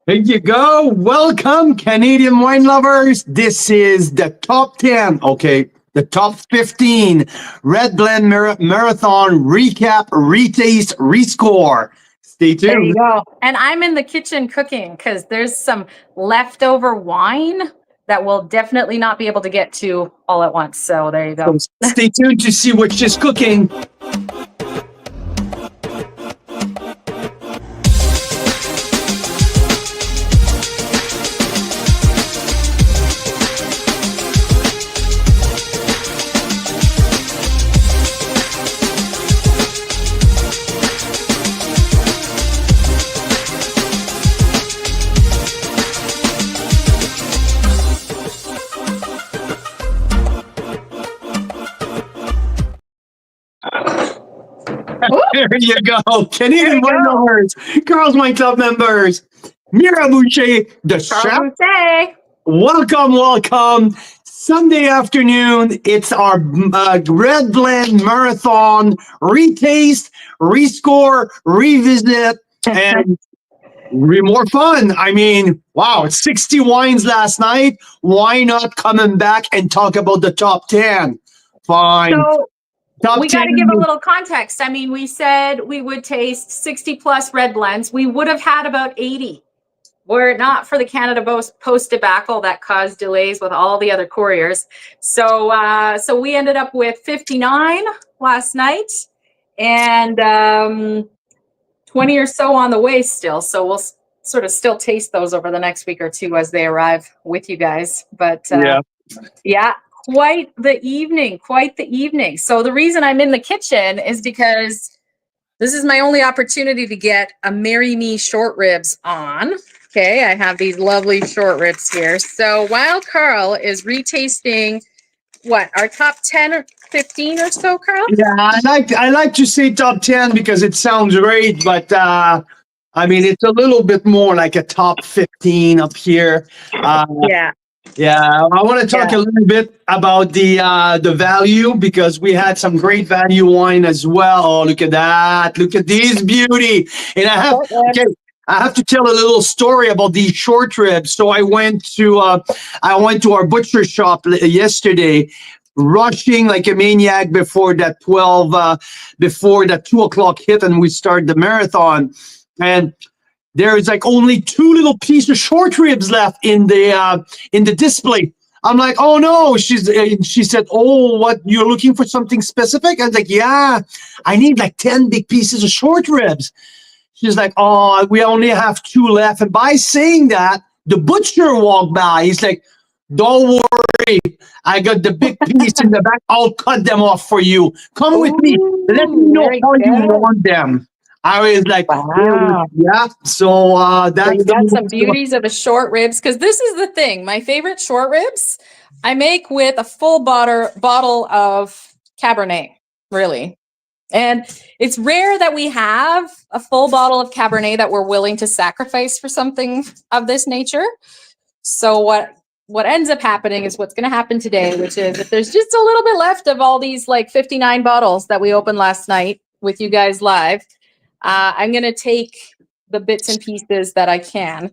There you go. Welcome, Canadian wine lovers. This is the top 10, okay, the top 15 Red Blend Marathon recap, retaste, rescore. Stay There you tuned. go. And I'm in the kitchen cooking because there's some leftover wine that we'll definitely not be able to get to all at once. So there you go. So stay tuned to see what she's cooking. There you go. Canadian wine lovers, Carl's Wine Club members, Mira Boucher, the chef. Boucher. Welcome. Sunday afternoon, it's our Red Blend Marathon retaste, rescore, revisit, and more fun. I mean, wow, it's 60 wines last night. Why not coming back and talk about the top 10? Fine. So Top we got to 10. give a little context. I mean, we said we would taste 60 plus red blends. We would have had about 80 were it not for the Canada Post debacle that caused delays with all the other couriers. So we ended up with 59 last night and 20 or so on the way still. So we'll sort of still taste those over the next week or two as they arrive with you guys. But yeah. Quite the evening. So the reason I'm in the kitchen is because this is my only opportunity to get a Marry Me short ribs on. Okay, I have these lovely short ribs here. So while Carl is retasting our top 10 or 15 or so, Carl? Yeah, I like to say top 10 because it sounds great, but I mean it's a little bit more like a top 15 up here. Yeah, I want to talk a little bit about the value because we had some great value wine as well. Oh, look at that! Look at this beauty! And I have to tell a little story about these short ribs. So I went to our butcher shop yesterday, rushing like a maniac before that 2 o'clock hit, and we start the marathon, and there is like only 2 little pieces of short ribs left in the display. I'm like, oh no. She said, oh, what, you're looking for something specific? I was like, yeah, I need like 10 big pieces of short ribs. She's like, oh, we only have 2 left. And by saying that, the butcher walked by. He's like, don't worry, I got the big piece in the back. I'll cut them off for you. Come with me. Let me know how you want them. I was like, wow. Yeah. So that's you got some beauties of the short ribs, because this is the thing. My favorite short ribs I make with a full bottle of Cabernet, really. And it's rare that we have a full bottle of Cabernet that we're willing to sacrifice for something of this nature. So what ends up happening is what's going to happen today, which is if there's just a little bit left of all these like 59 bottles that we opened last night with you guys live, I'm going to take the bits and pieces that I can.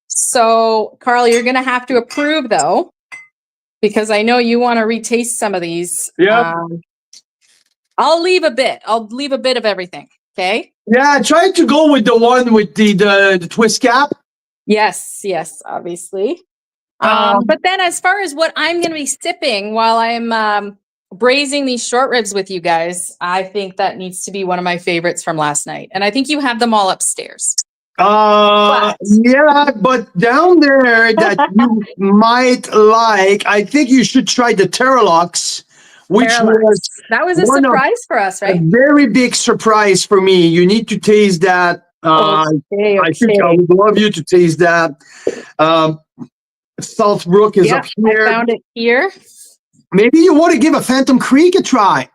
So, Carl, you're going to have to approve, though, because I know you want to retaste some of these. Yeah. I'll leave a bit. I'll leave a bit of everything. Okay? Yeah, I tried to go with the one with the twist cap. Yes, obviously. But then as far as what I'm going to be sipping while I'm braising these short ribs with you guys, I think that needs to be one of my favorites from last night. And I think you have them all upstairs. Yeah, but down there that you might like, I think you should try the Terralux, which was a surprise for us, right? A very big surprise for me. You need to taste that. Okay. I think I would love you to taste that. Southbrook is up here. I found it here. Maybe you want to give a Phantom Creek a try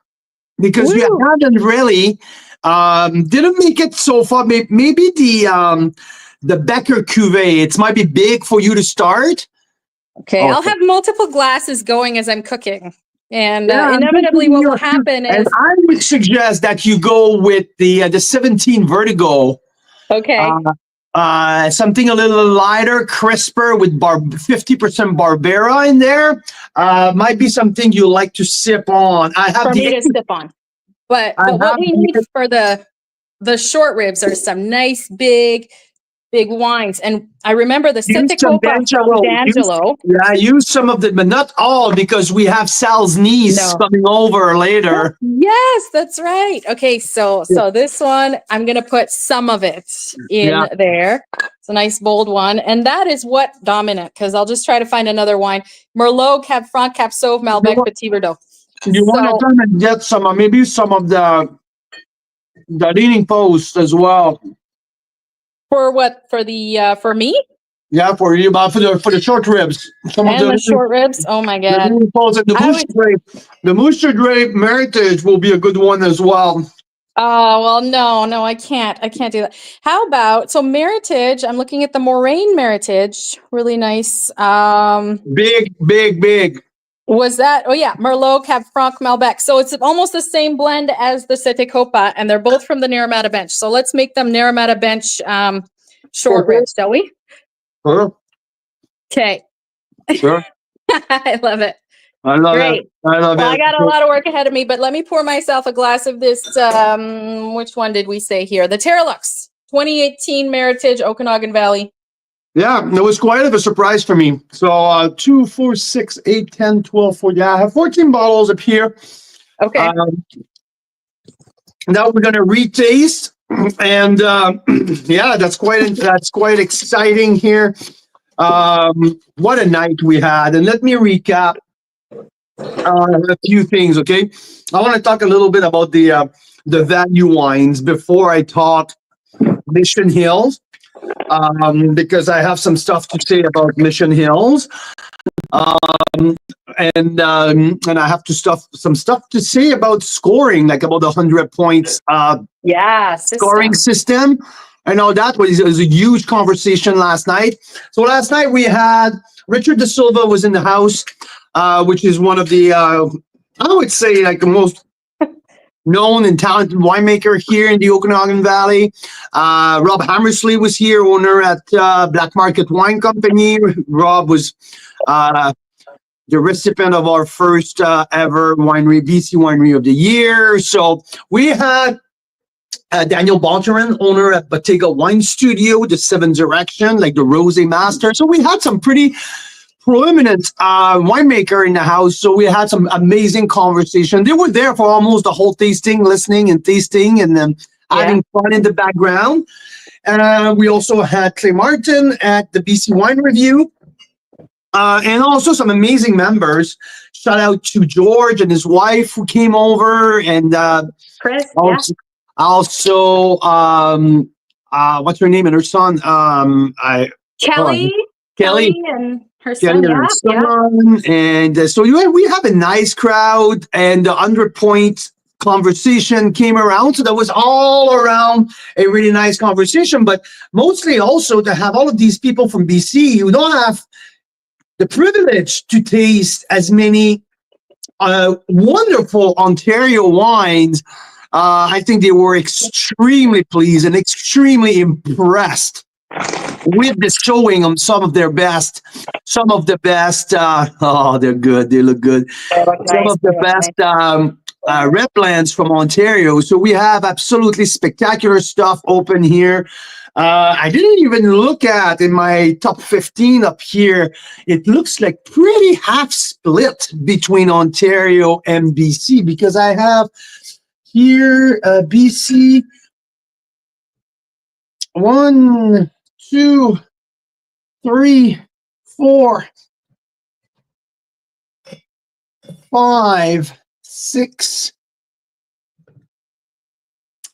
because you haven't really didn't make it so far. Maybe the Becker Cuvée. It might be big for you to start. Okay, I'll have multiple glasses going as I'm cooking. And inevitably what will happen is... And I would suggest that you go with the 17 Vertigo. Okay. Something a little lighter, crisper with 50% Barbera in there. Might be something you like to sip on. I have for me to sip on. But what we need for the short ribs are some nice big wines. And I remember the Sette Copa from D'Angelo. Use some of the, but not all, because we have Sal's niece coming over later. Yes, that's right. Okay, so this one, I'm going to put some of it in there. It's a nice bold one. And that is what, Dominic, because I'll just try to find another wine. Merlot, Cab Franc, Cap Sauv, Malbec, Petit Verdot. You want to come and get some, maybe some of the leaning post as well. For what? For the for me? Yeah, for you, but for the short ribs. Some of the short ribs. Oh my god! The Moosher Drape Meritage will be a good one as well. Oh well, no, I can't do that. How about Meritage? I'm looking at the Moraine Meritage. Really nice. Big. Was that? Oh yeah, Merlot, Cab Franc, Malbec. So it's almost the same blend as the Sette Copa, and they're both from the Naramata Bench. So let's make them Naramata Bench short ribs, shall we? Sure. Okay. Sure. I love it. I love it. I got a lot of work ahead of me, but let me pour myself a glass of this. Which one did we say here? The Terralux 2018 Meritage, Okanagan Valley. Yeah, it was quite of a surprise for me. So 2, 4, 6, 8, 10, 12, 14. Yeah, I have 14 bottles up here. Okay. Now we're gonna retaste, and yeah, that's quite exciting here. What a night we had, and let me recap a few things. Okay, I want to talk a little bit about the value wines before I talk Mission Hills. Because I have some stuff to say about Mission Hills, and I have some stuff to say about scoring, like about the 100 points scoring system. I know that was a huge conversation last night. So last night we had Richard De Silva was in the house, which is one of the I would say like the most known and talented winemaker here in the Okanagan Valley. Rob Hammersley was here, owner at Black Market Wine Company. Rob was the recipient of our first ever BC Winery of the Year. So we had Daniel Bonterin, owner at Bottega Wine Studio, the Seven Direction, like the Rosé Master. So we had some pretty prominent winemaker in the house, so we had some amazing conversation. They were there for almost the whole tasting, listening and tasting, and then having fun in the background. We also had Clay Martin at the BC Wine Review, and also some amazing members. Shout out to George and his wife who came over, and Chris. Also, what's her name and her son? Kelly and her son, and so we have a nice crowd, and the 100-point conversation came around. So that was all around a really nice conversation, but mostly also to have all of these people from BC who don't have the privilege to taste as many wonderful Ontario wines. I think they were extremely pleased and extremely impressed with the showing of some of the best. Oh, they're good. They look good. Some of the best red blends from Ontario. So we have absolutely spectacular stuff open here. I didn't even look at in my top 15 up here. It looks like pretty half split between Ontario and BC, because I have here BC 1, 2, 3, 4, 5, 6,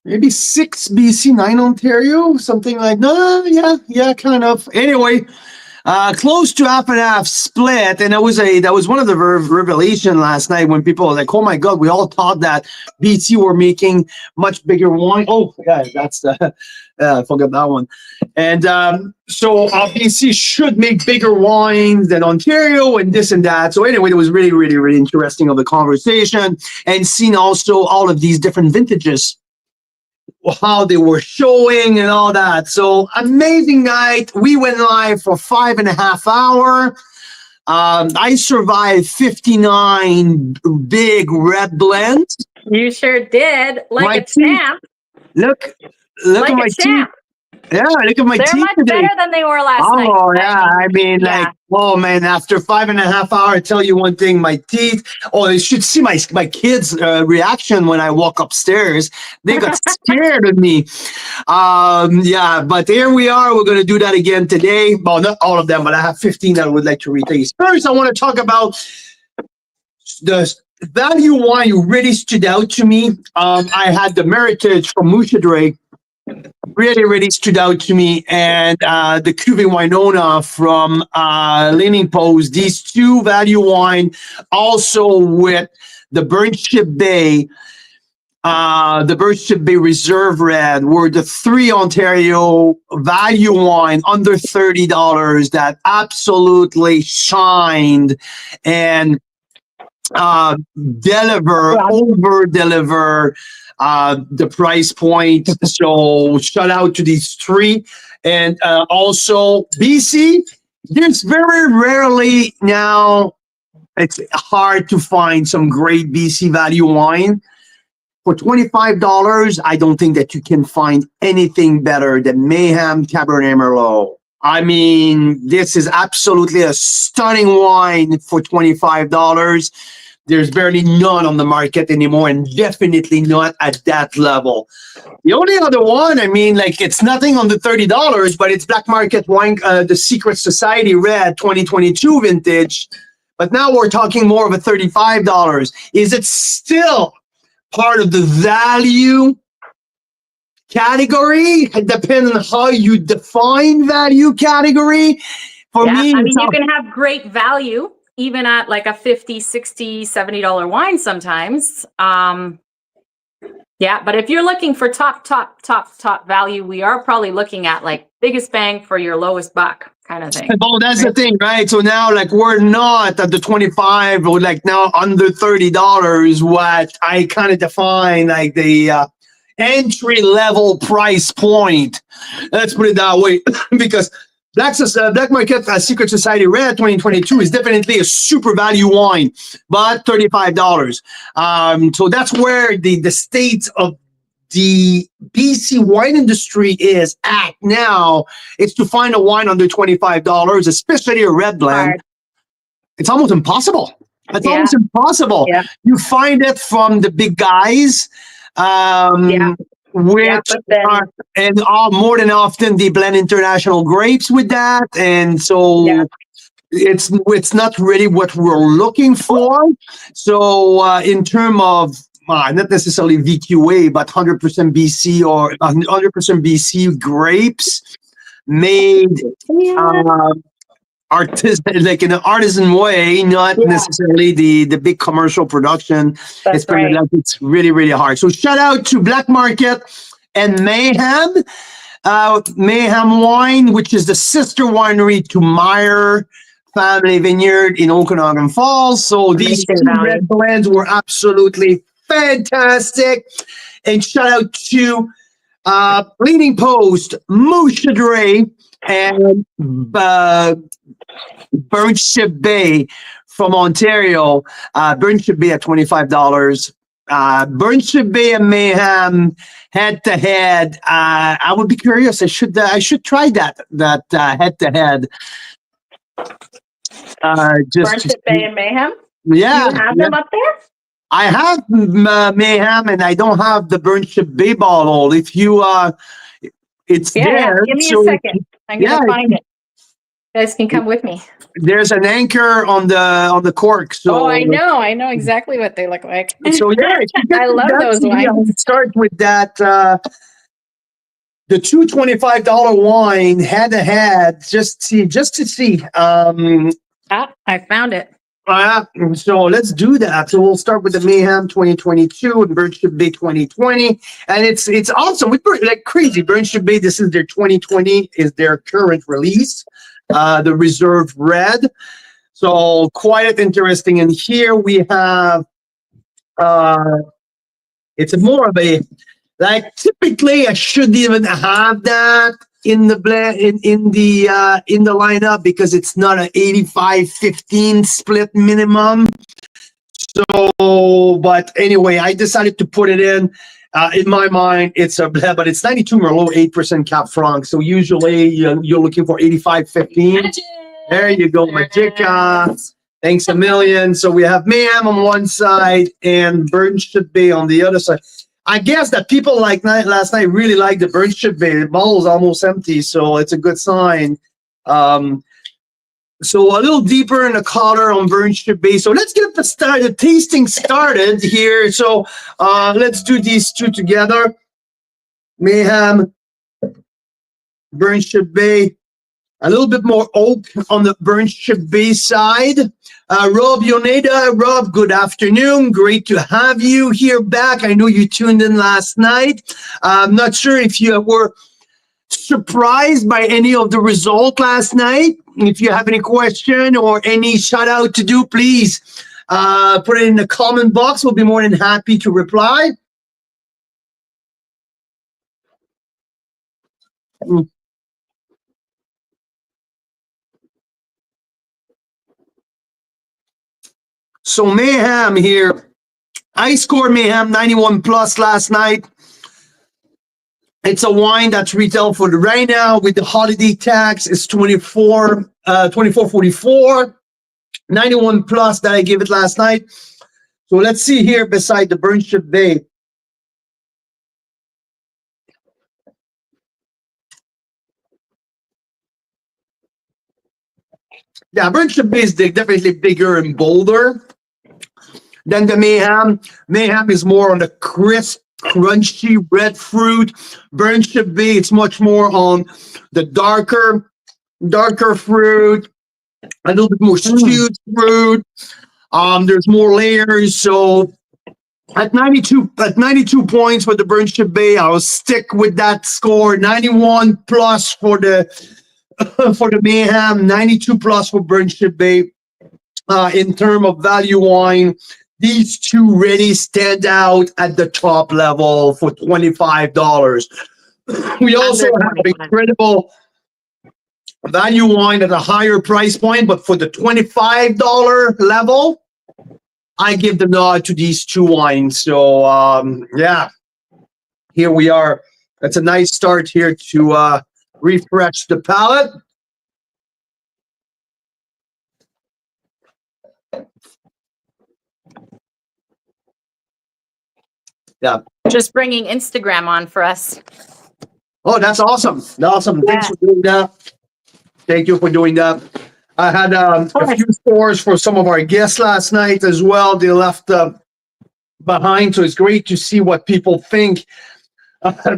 maybe 6 BC, 9 Ontario, something like that. Yeah, kind of. Anyway, close to half and half split, and that was one of the revelation last night when people were like, "Oh my God, we all thought that BC were making much bigger wine." Oh, yeah, that's the I forgot that one. And so BC should make bigger wines than Ontario, and this and that. So anyway, it was really, really, really interesting of the conversation, and seeing also all of these different vintages how they were showing and all that. So amazing night. We went live for 5.5 hours. I survived 59 big red blends. You sure did, like My a champ. Look Like at my teeth. Yeah, look at my They're teeth much today. better than they were last night. Oh yeah, I mean, yeah. like, oh man, after 5.5 hours, I tell you one thing, my teeth. Oh, you should see my kids' reaction when I walk upstairs. They got scared of me. Yeah, but here we are. We're gonna do that again today. Well, not all of them, but I have 15 that I would like to retaste. First, I want to talk about the value wine really stood out to me. I had the Meritage from Musha Drake. Really stood out to me, and the Cuvée Winona from Leaning Post. These two value wine, also with the Burnship Bay, the Burnship Bay Reserve Red, were the three Ontario value wine under $30 that absolutely shined and over deliver the price point. So shout out to these three. And also BC, there's very rarely now, it's hard to find some great BC value wine. For $25, I don't think that you can find anything better than Mayhem Cabernet Merlot. I mean, this is absolutely a stunning wine for $25. There's barely none on the market anymore, and definitely not at that level. The only other one, I mean, like, it's nothing under $30, but it's Black Market Wine, the Secret Society Red 2022 vintage. But now we're talking more of a $35. Is it still part of the value category? It depends on how you define value category. For me, I mean, you can have great value even at like a $50, $60, $70 wine sometimes. Yeah, but if you're looking for top value, we are probably looking at like biggest bang for your lowest buck kind of thing. Oh, that's the thing, right? So now, like, we're not at the 25 or like now under $30, what I kind of define like the entry level price point. Let's put it that way, because Black Market Secret Society Red 2022 is definitely a super value wine, but $35. So that's where the state of the BC wine industry is at now. It's to find a wine under $25, especially a red blend. Hard. It's almost impossible. It's almost impossible. Yeah. You find it from the big guys. Which are, and more than often they blend international grapes with that, and so it's not really what we're looking for. So in terms of not necessarily VQA, but 100% BC or 100% BC grapes made artisan, like in an artisan way, not necessarily the big commercial production. That's right. It's really hard. So shout out to Black Market and Mayhem. Mayhem Wine, which is the sister winery to Meyer Family Vineyard in Okanagan Falls. So these two red blends were absolutely fantastic. And shout out to Leaning Post, Musha Drake, and Burnship Bay from Ontario. Burnship Bay at $25. Burnship Bay and Mayhem head to head. I would be curious. I should try that head to head. Burnship Bay and Mayhem. Yeah, you have them up there. I have Mayhem, and I don't have the Burnship Bay bottle. If you it's there. Give me a second. I'm gonna find it. You guys can come with me. There's an anchor on the cork. So I know exactly what they look like. So I love those wines. Start with that. The two $25 wine head to head, just to see. I found it. So let's do that. So we'll start with the Mayhem 2022 and Burnship Bay 2020, and it's awesome. We like crazy. Burnship Bay, this is their 2020, is their current release, the Reserve Red. So quite interesting. And here we have, it's more of a Like typically, I shouldn't even have that in the in the lineup because it's not an 85-15 split minimum. So, but anyway, I decided to put it in. In my mind, it's a bleh, but it's 92 Merlot, 8% Cap Franc. So usually you're looking for 85-15. There you go, Magica. Thanks a million. So we have Mayhem on one side and Burnship Bay on the other side. I guess that people like last night really like the Burnship Bay. The bottle is almost empty, so it's a good sign. So a little deeper in the color on Burnship Bay. So let's get the tasting started here. So let's do these two together. Mayhem, Burnship Bay. A little bit more oak on the Burnship Bay side. Rob Yoneda. Rob, good afternoon. Great to have you here back. I know you tuned in last night. I'm not sure if you were surprised by any of the result last night. If you have any question or any shout out to do, please put it in the comment box. We'll be more than happy to reply. So Mayhem here. I scored Mayhem 91 plus last night. It's a wine that's retail for right now with the holiday tax is $24.44. 91 plus that I gave it last night. So let's see here beside the Burnship Bay. Yeah, Burnship Bay is definitely bigger and bolder than the Mayhem. Mayhem is more on the crisp, crunchy red fruit. Burnship Bay, it's much more on the darker fruit, a little bit more stewed fruit. There's more layers. So at 92 points for the Burnship Bay, I'll stick with that score. 91 plus for the Mayhem, 92 plus for Burnship Bay. In terms of value wine, these two really stand out at the top level for $25. We also have incredible value wine at a higher price point, but for the $25 level, I give the nod to these two wines. So yeah, here we are. That's a nice start here to refresh the palate. Yeah. Just bringing Instagram on for us. Oh, that's awesome. Awesome. Yeah. Thanks for doing that. Thank you for doing that. I had a few scores for some of our guests last night as well. They left behind, so it's great to see what people think.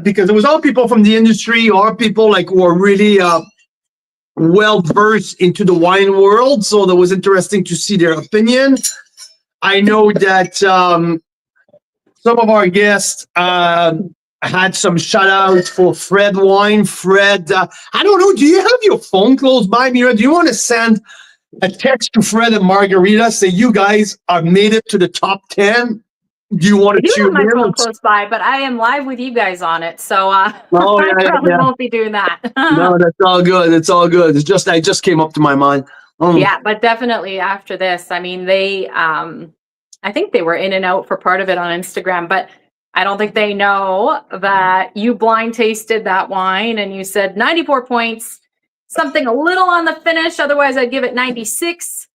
Because it was all people from the industry, or people like who are really well versed into the wine world. So that was interesting to see their opinion. I know that some of our guests had some shout outs for Fred Wine. Fred, I don't know, do you have your phone close by, Mira? Do you want to send a text to Fred and Margarita, say you guys have made it to the top 10? Do you want to tune in? I do have my phone close by, but I am live with you guys on it, so I probably won't be doing that. No, that's all good. It's all good. It's just, it just came up to my mind. Yeah, but definitely after this, I mean, they, I think they were in and out for part of it on Instagram, but I don't think they know that you blind tasted that wine and you said 94 points, something a little on the finish. Otherwise, I'd give it 96.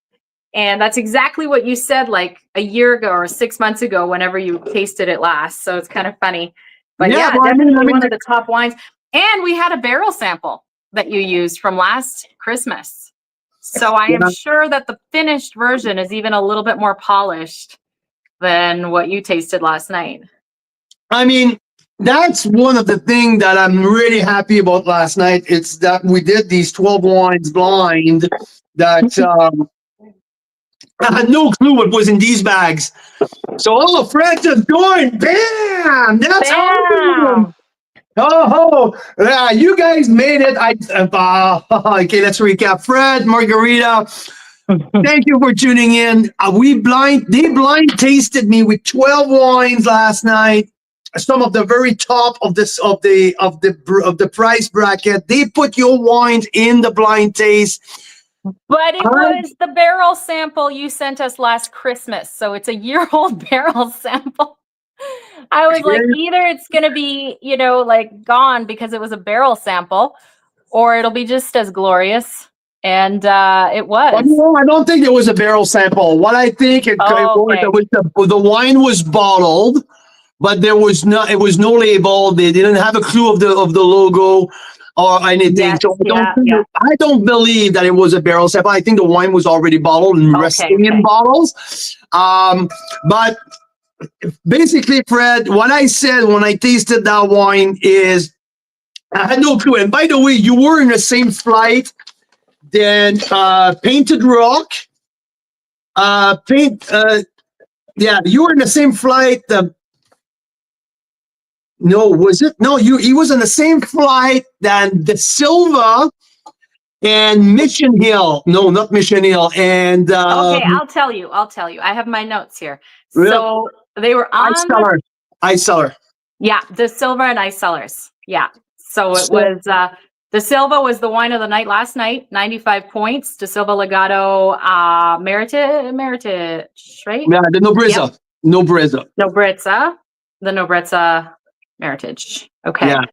And that's exactly what you said like a year ago or 6 months ago, whenever you tasted it last. So it's kind of funny. But yeah, definitely one of the top wines. And we had a barrel sample that you used from last Christmas. So I am sure that the finished version is even a little bit more polished than what you tasted last night. I mean, that's one of the things that I'm really happy about last night. It's that we did these 12 wines blind that I had no clue what was in these bags. So all the Fred just joined. Bam! That's awesome. Oh, yeah, you guys made it. Okay, let's recap. Fred, Margarita, thank you for tuning in. They blind tasted me with 12 wines last night. some of the very top of the price bracket. They put your wines in the blind taste. But it was the barrel sample you sent us last Christmas, so it's a year-old barrel sample. I was like, either it's going to be, like gone because it was a barrel sample, or it'll be just as glorious. And it was. Well, no, I don't think it was a barrel sample. What I think the wine was bottled, but it was no label. They didn't have a clue of the logo or anything. Yes, so I don't believe that it was a barrel sample. I think the wine was already bottled and resting in bottles. But basically, Fred, what I said when I tasted that wine is I had no clue. And by the way, you were in the same flight than Painted Rock. You were in the same flight. No, was it? No, he was on the same flight than De Silva and Mission Hill. No, not Mission Hill. And okay, I'll tell you. I have my notes here. Really? So they were on Ice Cellar. Yeah, De Silva and Ice Cellars. Yeah. So it was De Silva was the wine of the night last night, 95 points. De Silva Legato Meritage, right? Yeah, the Nobrezza. Yep. The Nobrezza Meritage. Okay. Yeah.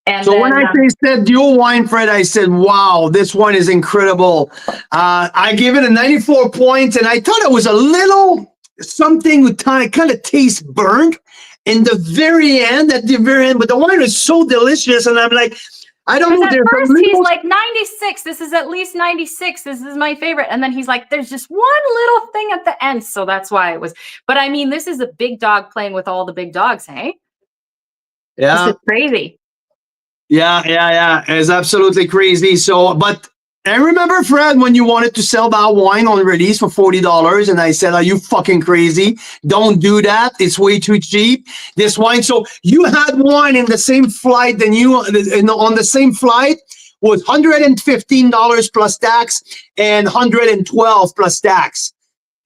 And so when I tasted your wine, Fred, I said, wow, this wine is incredible. I gave it a 94 points, and I thought it was a little something with kind of taste burnt in the very end, but the wine was so delicious, and I'm like, I don't know. At first, he's like 96. This is at least 96. This is my favorite. And then he's like, there's just one little thing at the end. So that's why it was. But I mean, this is a big dog playing with all the big dogs, hey? Yeah. This is crazy. Yeah. It's absolutely crazy. So, but I remember, Fred, when you wanted to sell that wine on release for $40, and I said, are you fucking crazy? Don't do that. It's way too cheap. This wine. So you had wine in the same flight on the same flight was $115 plus tax and $112 plus tax.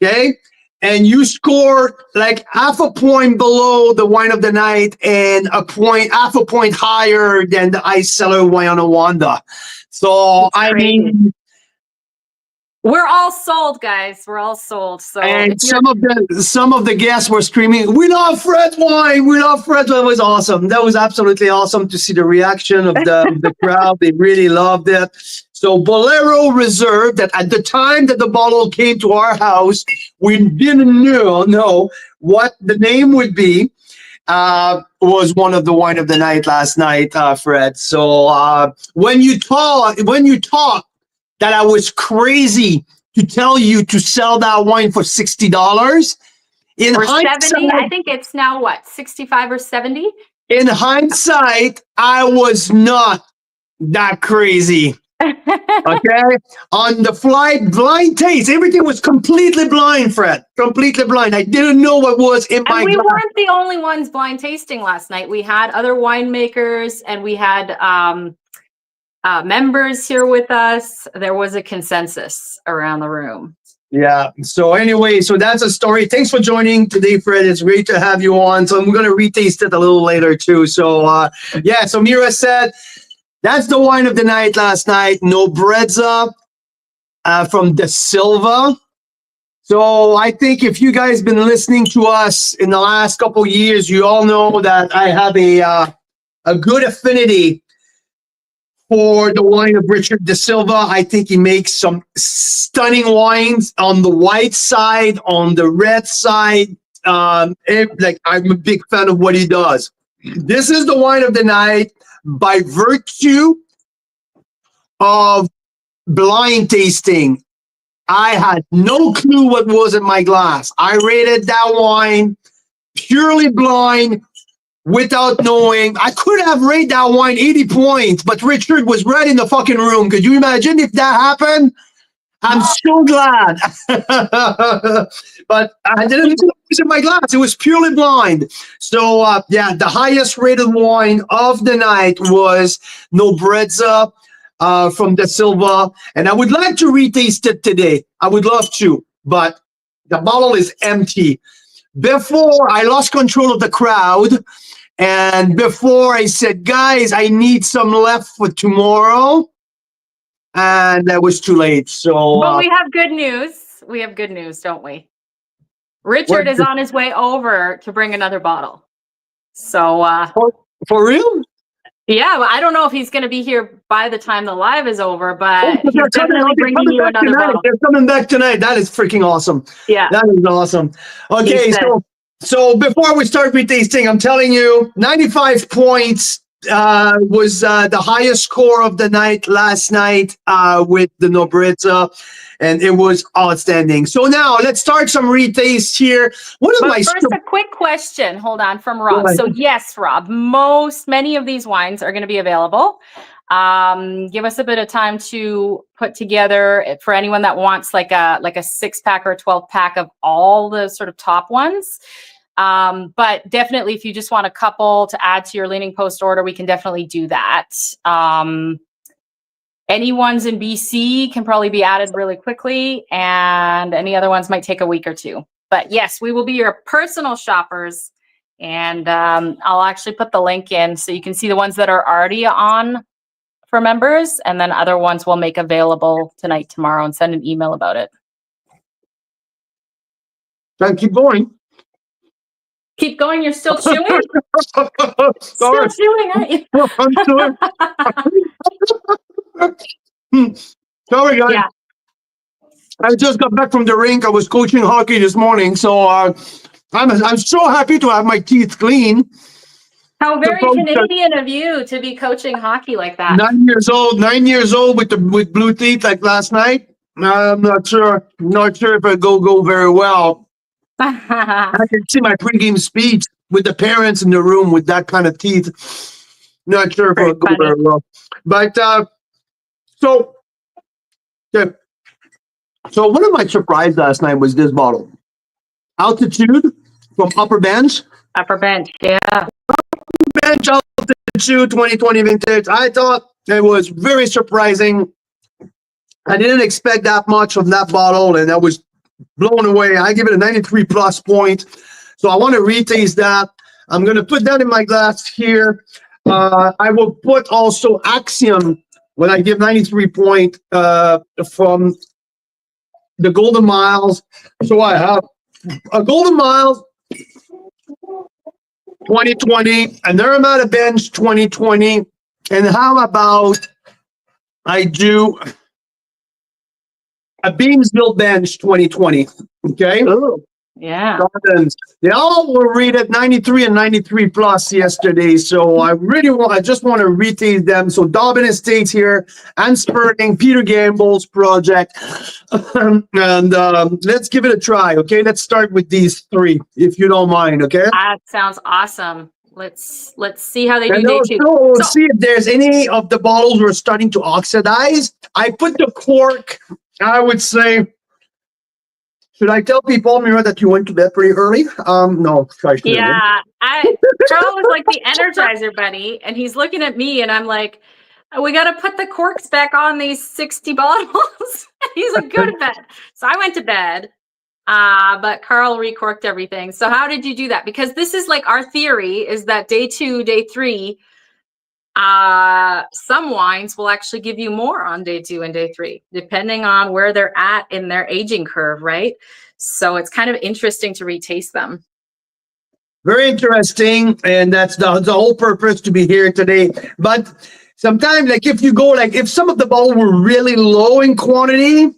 Okay. And you scored like half a point below the wine of the night and half a point higher than the Ice Cellar Wayonawanda. So I mean, we're all sold, guys. We're all sold. So and some of the guests were screaming, "We love Fred's wine! We love Fred's wine!" It was awesome. That was absolutely awesome to see the reaction of the crowd. They really loved it. So Bolero Reserve, that at the time that the bottle came to our house, we didn't know what the name would be. Was one of the wine of the night last night, Fred. So when you talk that I was crazy to tell you to sell that wine for $60 in hindsight, 70, I think it's now what, 65 or 70? In hindsight, I was not that crazy. Okay, on the flight, blind taste. Everything was completely blind, Fred. Completely blind. I didn't know what was in my glass. We weren't the only ones blind tasting last night. We had other winemakers, and we had members here with us. There was a consensus around the room. Yeah. So anyway, so that's a story. Thanks for joining today, Fred. It's great to have you on. So we're gonna retaste it a little later too. So so Mira said. That's the wine of the night last night. Nobrezza from De Silva. So I think if you guys been listening to us in the last couple of years, you all know that I have a good affinity for the wine of Richard De Silva. I think he makes some stunning wines on the white side, on the red side. I'm a big fan of what he does. This is the wine of the night. By virtue of blind tasting, I had no clue what was in my glass. I rated that wine purely blind without knowing. I could have rated that wine 80 points, but Richard was right in the fucking room. Could you imagine if that happened? I'm so glad. But I didn't know it was in my glass. It was purely blind. So, the highest rated wine of the night was Nobrezza from De Silva. And I would like to retaste it today. I would love to, but the bottle is empty. before I lost control of the crowd, and before I said, guys, I need some left for tomorrow, and that was too late. So, but we have good news. We have good news, don't we? Richard is on his way over to bring another bottle. So, for real? Yeah, well, I don't know if he's going to be here by the time the live is over, but he's definitely bringing you another bottle. They're coming back tonight. That is freaking awesome. Yeah. That is awesome. Okay, so before we start retasting, I'm telling you, 95 points was the highest score of the night last night with the Nobrita, and it was outstanding. So now let's start some retastes here. First, a quick question. Hold on, from Rob. So yes, Rob, many of these wines are going to be available. Give us a bit of time to put together, for anyone that wants like a 6-pack or a 12-pack of all the sort of top ones. But definitely, if you just want a couple to add to your Leaning Post order, we can definitely do that. Any ones in BC can probably be added really quickly, and any other ones might take a week or two. But yes, we will be your personal shoppers, and I'll actually put the link in so you can see the ones that are already on for members, and then other ones we'll make available tonight, tomorrow, and send an email about it. Keep going. Keep going. You're still chewing? Still chewing, aren't you? I'm chewing. Sorry, guys. Yeah. I just got back from the rink. I was coaching hockey this morning, so I'm so happy to have my teeth clean. How very Canadian of you to be coaching hockey like that. 9 years old with blue teeth like last night. I'm not sure if it go very well. I can see my pregame speech with the parents in the room with that kind of teeth. Not sure if it'll go very well. But so one of my surprises last night was this bottle. Altitude from Upper Bench. Upper Bench, yeah. Upper Bench Altitude 2020 vintage. I thought it was very surprising. I didn't expect that much from that bottle, and I was blown away. I give it a 93 plus point. So I want to retaste that. I'm going to put that in my glass here. I will put also Axiom when I give 93 point from the Golden Miles. So I have a Golden Miles 2020, a Naramata Bench 2020, and how about I do a Beamsville Bench 2020, okay? Ooh, yeah. They all were rated 93 and 93 plus yesterday, so I just want to retaste them. So Dobbin Estates here, and Spurting, Peter Gamble's project, and let's give it a try, okay? Let's start with these three, if you don't mind, okay? That sounds awesome. Let's see how they do day two. So see if there's any of the bottles were starting to oxidize. I put the cork. I would say, should I tell people, Mira, that you went to bed pretty early? No, I shouldn't. Yeah, Carl was like the Energizer Bunny, and he's looking at me, and I'm like, we got to put the corks back on these 60 bottles. He's like, go to bed. So I went to bed, but Carl recorked everything. So how did you do that? Because this is like our theory is that day 2, day 3, some wines will actually give you more on day 2 and day 3, depending on where they're at in their aging curve, right? So it's kind of interesting to retaste them. Very interesting, and that's the whole purpose to be here today. But sometimes, like if you go, like if some of the bottles were really low in quantity,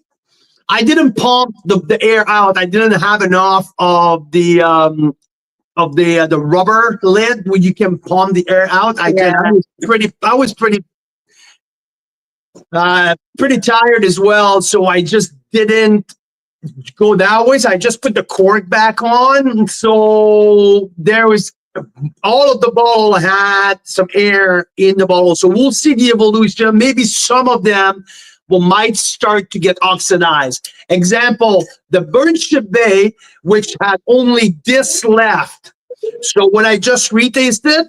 I didn't pump the air out. I didn't have enough of the rubber lid where you can pump the air out. I was pretty tired as well, so I just didn't go that way. So I just put the cork back on. So there was all of the bottle had some air in the bottle. So we'll see the evolution. Maybe some of them might start to get oxidized. Example, the Burnship Bay, which had only this left. So when I just retasted,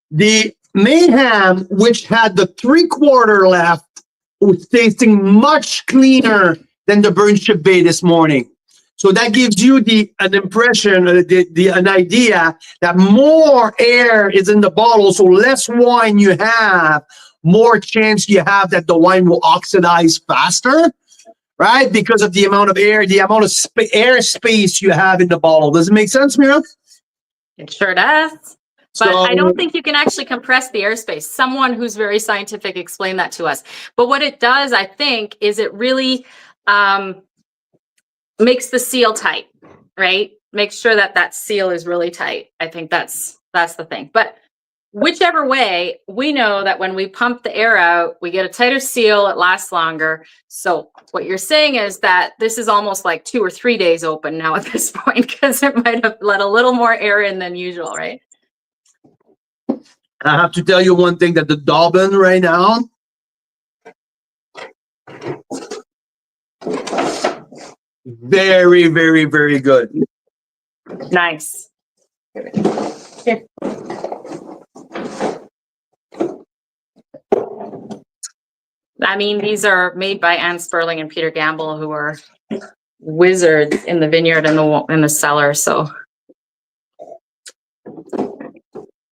the Mayhem, which had the 3/4 left, was tasting much cleaner than the Burnship Bay this morning. So that gives you an impression, an idea that more air is in the bottle, so less wine you have, more chance you have that the wine will oxidize faster, right? Because of the amount of air, the amount of air space you have in the bottle. Does it make sense, Mira? It sure does. But I don't think you can actually compress the airspace. Someone who's very scientific explained that to us. But what it does, I think, is it really makes the seal tight, right? Make sure that that seal is really tight. I think that's the thing. But whichever way, we know that when we pump the air out, we get a tighter seal, it lasts longer. So what you're saying is that this is almost like 2 or 3 days open now at this point, because it might have let a little more air in than usual, right? I have to tell you one thing, that the Dobbin right now, very, very, very good. Nice. Here. I mean, these are made by Anne Sperling and Peter Gamble, who are wizards in the vineyard and in the cellar. So,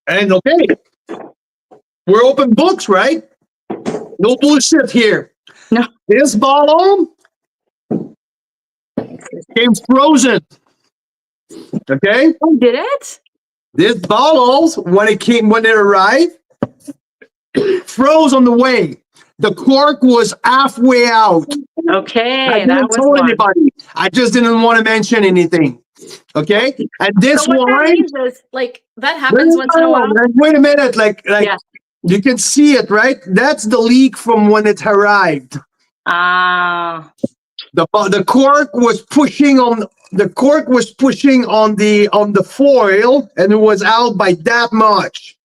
and okay, we're open books, right? No bullshit here. No. This bottle came frozen. Okay. Oh, did it? This bottle, when it arrived, froze on the way. The cork was halfway out. Okay, I didn't tell anybody. I just didn't want to mention anything. Okay, and this so what wine, that means is, like, that happens once in a while. Wait a minute, like Yeah. You can see it, right? That's the leak from when it arrived. Ah. The cork was pushing on the foil, and it was out by that much.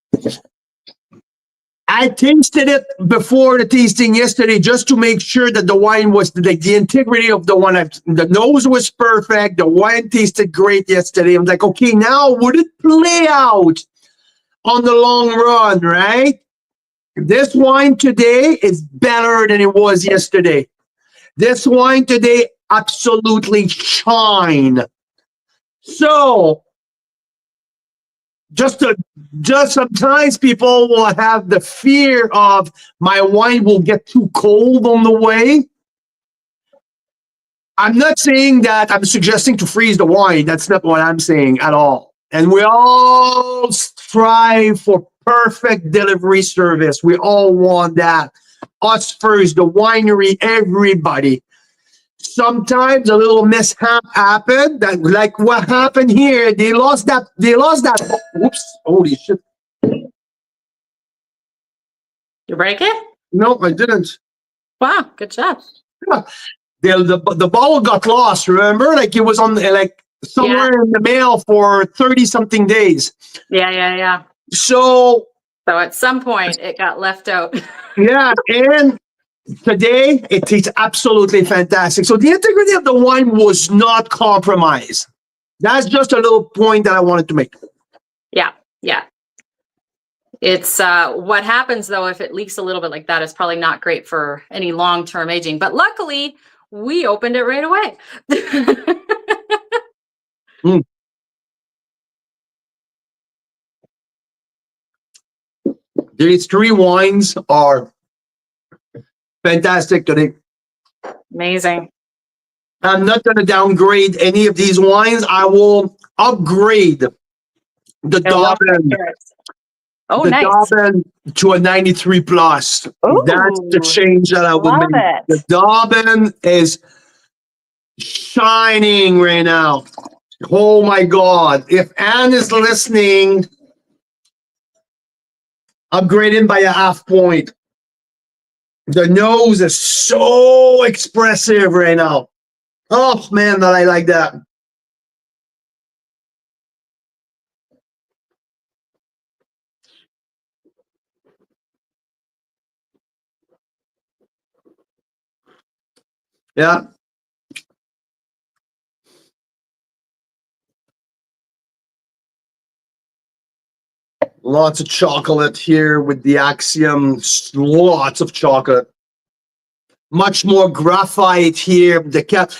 I tasted it before the tasting yesterday just to make sure that the wine was like the integrity of the wine. The nose was perfect. The wine tasted great yesterday. I'm like, okay, now would it play out on the long run, right? This wine today is better than it was yesterday. This wine today absolutely shine. So just sometimes people will have the fear of my wine will get too cold on the way. I'm not saying that I'm suggesting to freeze the wine. That's not what I'm saying at all. And we all strive for perfect delivery service. We all want that. Us first, the winery, everybody. Sometimes a little mishap happened, that like what happened here. They lost that. Whoops! Holy shit! You break it? No, I didn't. Wow, good job. Yeah. The bottle got lost. Remember, like it was on like somewhere in the mail for 30-something days. Yeah. So at some point it got left out. Yeah, and today it tastes absolutely fantastic. So the integrity of the wine was not compromised. That's just a little point that I wanted to make. Yeah. It's what happens though if it leaks a little bit like that is probably not great for any long-term aging. But luckily, we opened it right away. These 3 wines are fantastic today. Amazing. I'm not going to downgrade any of these wines. I will upgrade the Dobbin. Oh, the nice. Dobbin to a 93 plus. Ooh, that's the change that I would love make. it. The Dobbin is shining right now. Oh my God. If Anne is listening, upgrade him by a half point. The nose is so expressive right now. Oh man, that I like that. Yeah. Lots of chocolate here with the Axiom. Lots of chocolate. much more graphite here.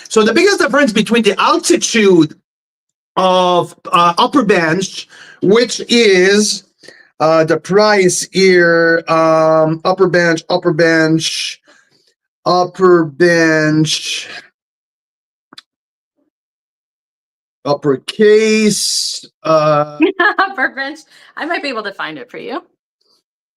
So the biggest difference between the altitude of Upper Bench, which is the price here, Upper Bench, uppercase. Upper Bench. I might be able to find it for you.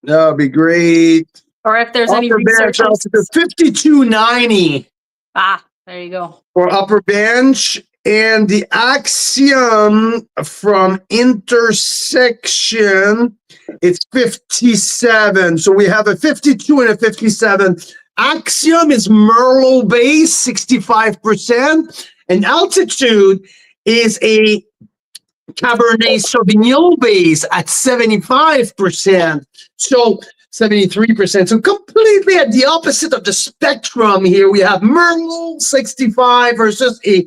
That would be great. Or if there's any Upper Bench, research. 5290. Ah, there you go. For Upper Bench. And the Axiom from Intersection, it's 57. So we have a 52 and a 57. Axiom is Merlot base, 65%. And Altitude is a Cabernet Sauvignon base at 75%. So 73%. So completely at the opposite of the spectrum here. We have Merlot 65 versus a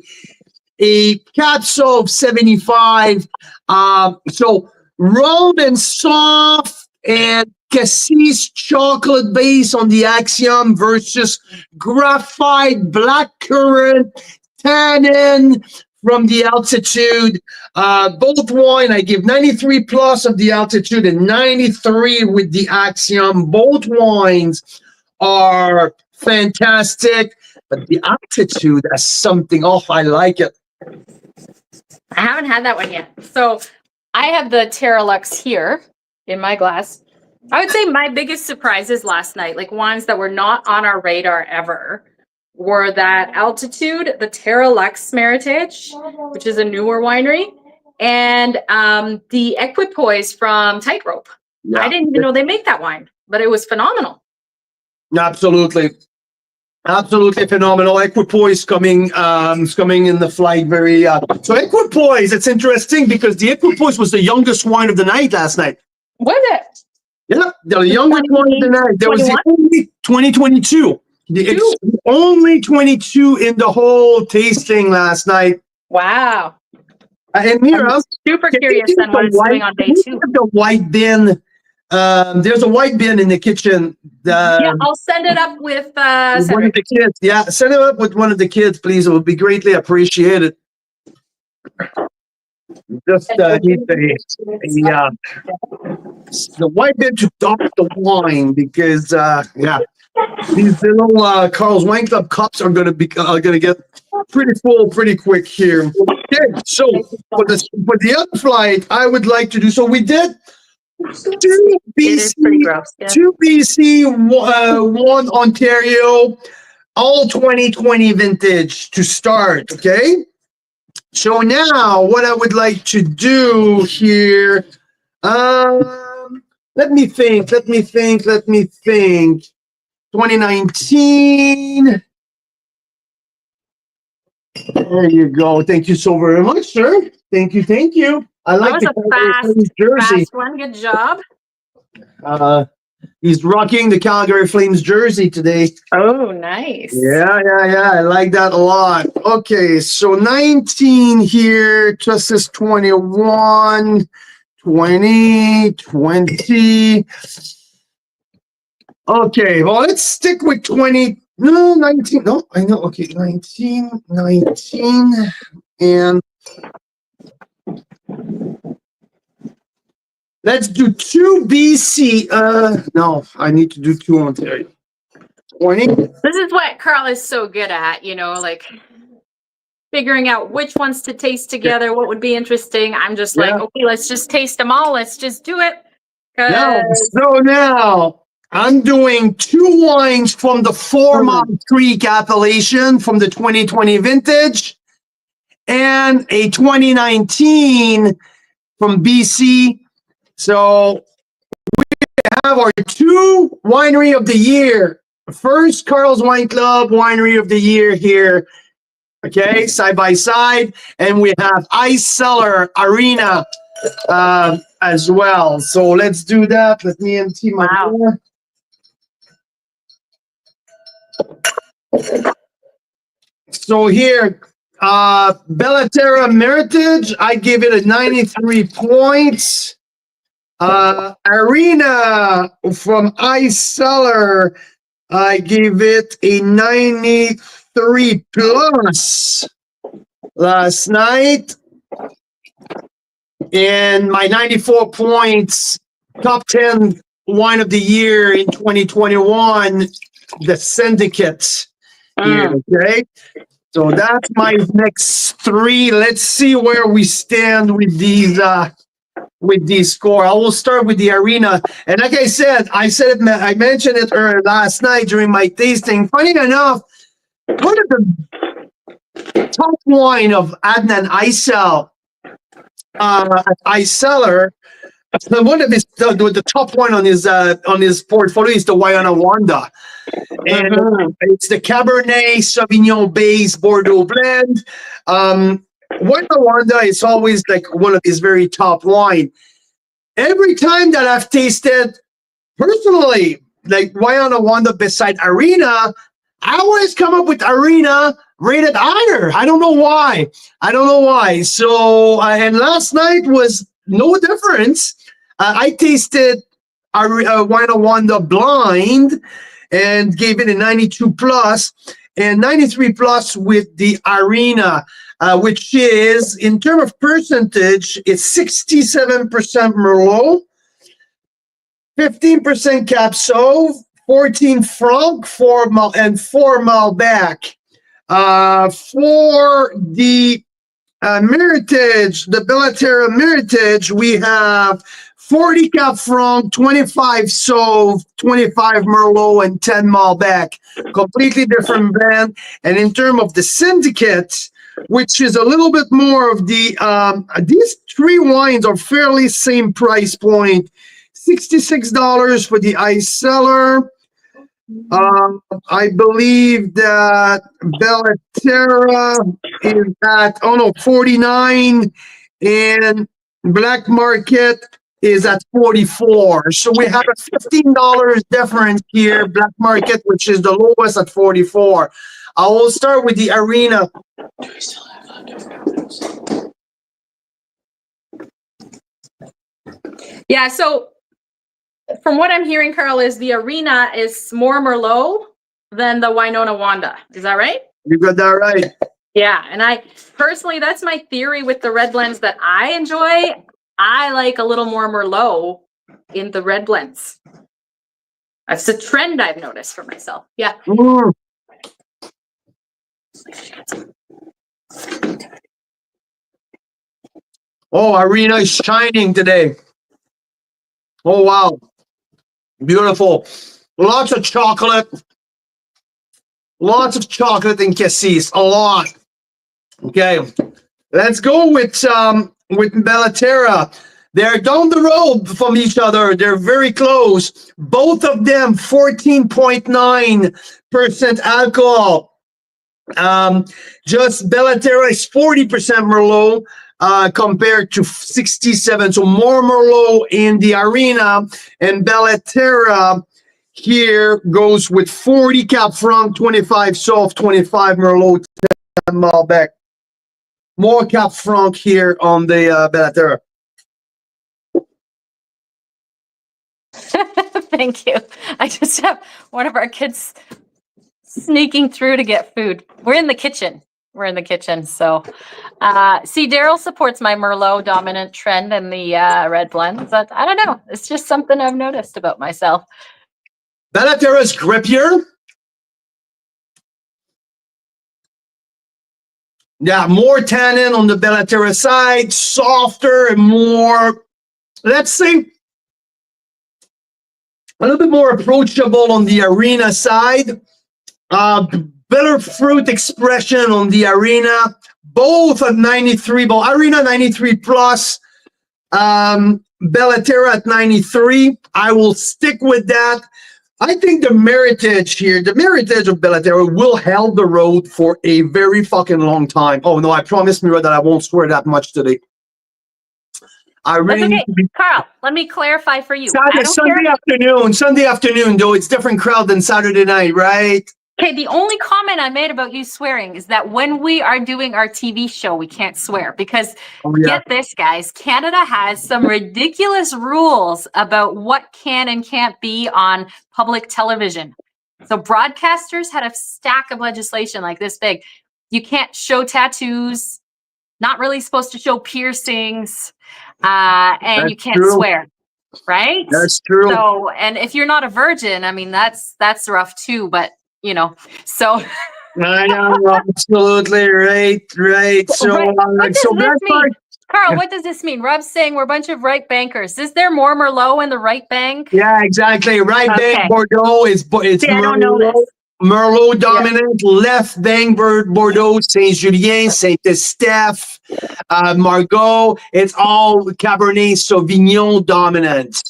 Cab Sauv 75. So round and soft and cassis chocolate base on the Axiom versus graphite blackcurrant tannin from the Altitude. Both wine, I give 93 plus of the Altitude and 93 with the Axiom. Both wines are fantastic, but the Altitude has something. Oh, I like it. I haven't had that one yet. So I have the Terralux here in my glass. I would say my biggest surprises last night, like wines that were not on our radar ever, were that Altitude, the Terralux Meritage, which is a newer winery, and the Equipoise from Tightrope. Yeah. I didn't even know they make that wine, but it was phenomenal. Absolutely. Absolutely phenomenal. Equipoise coming in the flight very so Equipoise, it's interesting because the Equipoise was the youngest wine of the night last night. Was it? Yeah, the youngest wine of the night. There was the only 2022. It's only 22 in the whole tasting last night. Wow. And Mira, I'm super curious then what it's doing on day 2. The white bin. There's a white bin in the kitchen. Yeah, I'll send it up with one of the kids. Yeah, send it up with one of the kids, please. It would be greatly appreciated. Just need the white bin to dump the wine because these little Carl's Wine Club cups are gonna get pretty full pretty quick here. Okay, so for the other flight, I would like to do so. We did. 2 BC, 1 Ontario, all 2020 vintage to start, okay? So now what I would like to do here, let me think. 2019. There you go. Thank you so very much, sir. Thank you. I like that was a fast one. Good job. He's rocking the Calgary Flames jersey today. Oh, nice. Yeah. I like that a lot. Okay, so 19 here. Just this 21, 20, 20. Okay, well, let's stick with 20. No, 19. No, I know. Okay, 19. And let's do 2 BC. No, I need to do 2 Ontario. 20. This is what Carl is so good at, like figuring out which ones to taste together, what would be interesting. I'm just like, okay, let's just taste them all. Let's just do it. So now I'm doing 2 wines from the Fourmont Creek appellation from the 2020 vintage and a 2019 from BC. So we have our 2 winery of the year. First, Carl's Wine Club winery of the year here. Okay, side by side. And we have Ice Cellar Arena as well. So let's do that. Let me empty my door. So here, Bellaterra Meritage, I give it a 93 points. Arena from Ice Cellar, I gave it a 93 plus last night. And my 94 points, top 10 wine of the year in 2021, the Syndicate here, okay? So that's my next three. Let's see where we stand with these score. I will start with the Arena. And like I said I mentioned it last night during my tasting. Funny enough, one of the top wine of Adnan Aysel at Iceller, one of the top one on his portfolio is the Wayana Wanda. And it's the Cabernet Sauvignon based Bordeaux blend. Wayana Wanda is always like one of his very top wine. Every time that I've tasted personally, like Wayana Wanda beside Arena, I always come up with Arena rated higher. I don't know why. So, and last night was no difference. I tasted Wayana Wanda blind and gave it a 92 plus and 93 plus with the Arena, which is, in terms of percentage, it's 67% Merlot, 15% Cab Sauv, 14 Franc, 4 Malbec. For the Meritage, the Bellaterra Meritage, we have 40 Cab Franc, 25 Sauv, 25 Merlot, and 10 Malbec. Completely different blend. And in terms of the Syndicate, which is a little bit more of the, these three wines are fairly same price point. $66 for the Iceller. I believe that Bellaterra is at 49, and Black Market is at 44. So we have a $15 difference here. Black Market, which is the lowest, at 44. I will start with the Arena. Do we still have that? Yeah, so from what I'm hearing, Carl, is the Arena is more Merlot than the Wynona Wanda. Is that right? You got that right. Yeah, and I personally, that's my theory with the red blends that I enjoy. I like a little more Merlot in the red blends. That's a trend I've noticed for myself. Yeah. Mm. Oh, Arena is shining today. Oh, wow. Beautiful. Lots of chocolate. Lots of chocolate in Cassis. A lot. Okay. Let's go with Bellaterra. They're down the road from each other. They're very close. Both of them 14.9% alcohol. Just Bellaterra is 40% Merlot. Compared to 67. So more Merlot in the Arena, and Bellaterra here goes with 40 Cab Franc, 25 Sauv, 25 Merlot, 10 Malbec. More Cab Franc here on the Bellaterra. Thank you. I just have one of our kids sneaking through to get food. We're in the kitchen. So, see, Daryl supports my Merlot dominant trend in the red blends. But I don't know. It's just something I've noticed about myself. Bellaterra's grippier. Yeah, more tannin on the Bellaterra side, softer and more, let's say, a little bit more approachable on the Arena side. Better fruit expression on the Arena, both at 93, but Arena 93 plus, Bellaterra at 93. I will stick with that. I think the Meritage here, the Meritage of Bellaterra will hold the road for a very fucking long time. Oh no, I promise Mira that I won't swear that much today. I really That's okay. Carl, let me clarify for you. Sunday afternoon, though it's different crowd than Saturday night, right? Okay, the only comment I made about you swearing is that when we are doing our TV show, we can't swear because get this, guys, Canada has some ridiculous rules about what can and can't be on public television. So broadcasters had a stack of legislation like this big. You can't show tattoos, not really supposed to show piercings, and That's you can't true. swear, right? That's true. So, and if you're not a virgin, I mean, that's rough too, but you know, so. I know, absolutely right. So, Right. What does so this that's mean? like, Carl, what does this mean? Rob's saying we're a bunch of right bankers. Is there more Merlot in the right bank? yeah, exactly. Right Okay. bank Bordeaux it's See, I don't know Merlot. this. Merlot dominant, left bank Bordeaux, Saint-Julien, Saint-Estèphe, Margaux. It's all Cabernet Sauvignon dominant.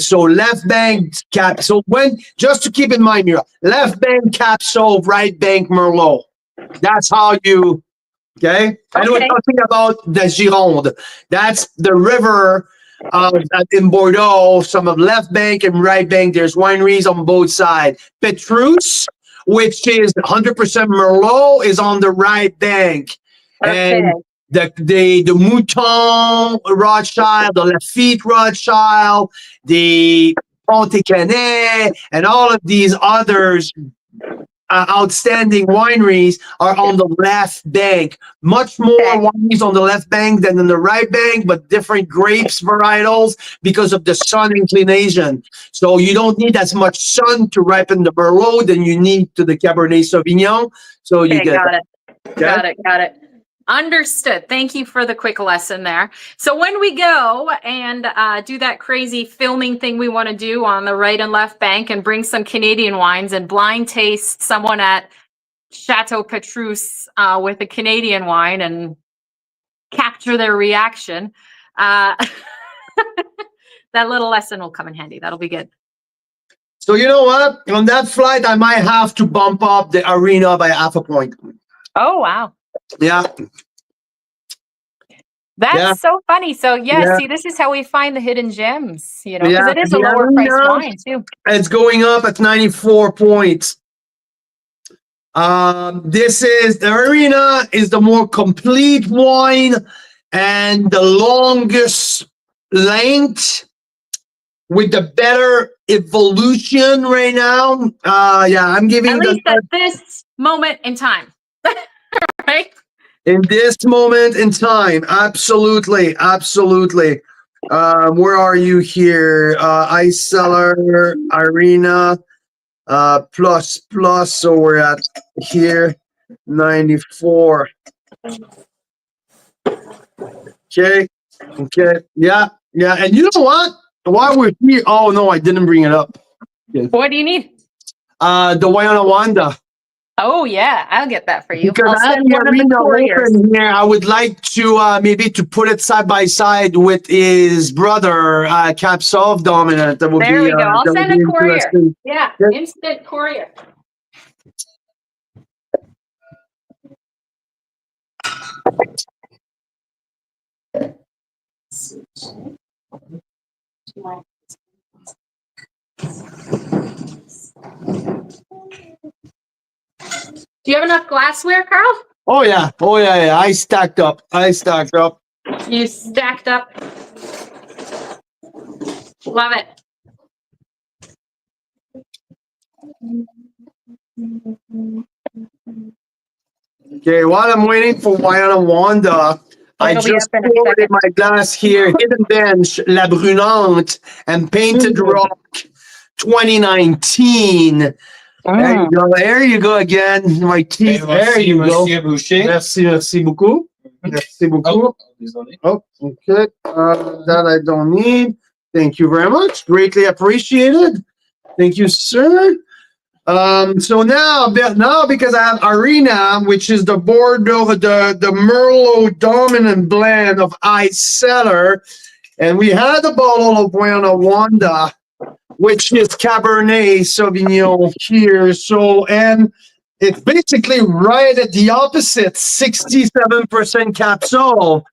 So left bank cap. So just to keep in mind here, left bank Cap Sauv, right bank Merlot. That's how you, okay? And we're talking about the Gironde. That's the river in Bordeaux. Some of left bank and right bank. There's wineries on both sides. Petrus, which is 100% Merlot, is on the right bank. Okay. And the Mouton Rothschild, the Lafite Rothschild, the Pontet-Canet, and all of these others outstanding wineries are on the left bank. Much more wineries on the left bank than on the right bank, but different grapes varietals because of the sun inclination. So you don't need as much sun to ripen the Merlot than you need to the Cabernet Sauvignon. So you get got it. Got it. Understood. Thank you for the quick lesson there. So when we go and do that crazy filming thing we want to do on the right and left bank and bring some Canadian wines and blind taste someone at Chateau Petrus with a Canadian wine and capture their reaction, that little lesson will come in handy. That'll be good. So you know what? On that flight, I might have to bump up the arena by half a point. Oh, wow. Yeah. That's so funny. So see, this is how we find the hidden gems, you know, because it is a lower price wine too. It's going up at 94 points. The arena is the more complete wine and the longest length with the better evolution right now. I'm giving at least at this moment in time. Right? In this moment in time, absolutely. Where are you here? Ice Cellar, Arena, plus. So we're at here, 94. Okay. Yeah. And you know what? While we're here, oh no, I didn't bring it up. Okay. What do you need? The Wayana Wanda. Oh yeah, I'll get that for you. Because I'll send one of the couriers. Here, I would like to maybe to put it side by side with his brother, Cap Sauv dominant. That would there we go. I'll send a courier. Yeah, instant courier. Do you have enough glassware, Carl? Oh yeah. I stacked up. You stacked up. Love it. Okay, while I'm waiting for Wayana Wanda, I just poured in my glass here, Hidden Bench, La Brunante, and Painted Rock 2019. There you go again. My teeth. There you go. Merci beaucoup. Oh, okay. That I don't need. Thank you very much. Greatly appreciated. Thank you, sir. So now because I have Arena, which is the Bordeaux, the Merlot dominant blend of Ice Cellar, and we had the bottle of Wayana Wanda, which is Cabernet Sauvignon here. So, and it's basically right at the opposite, 67% Cap Sauv,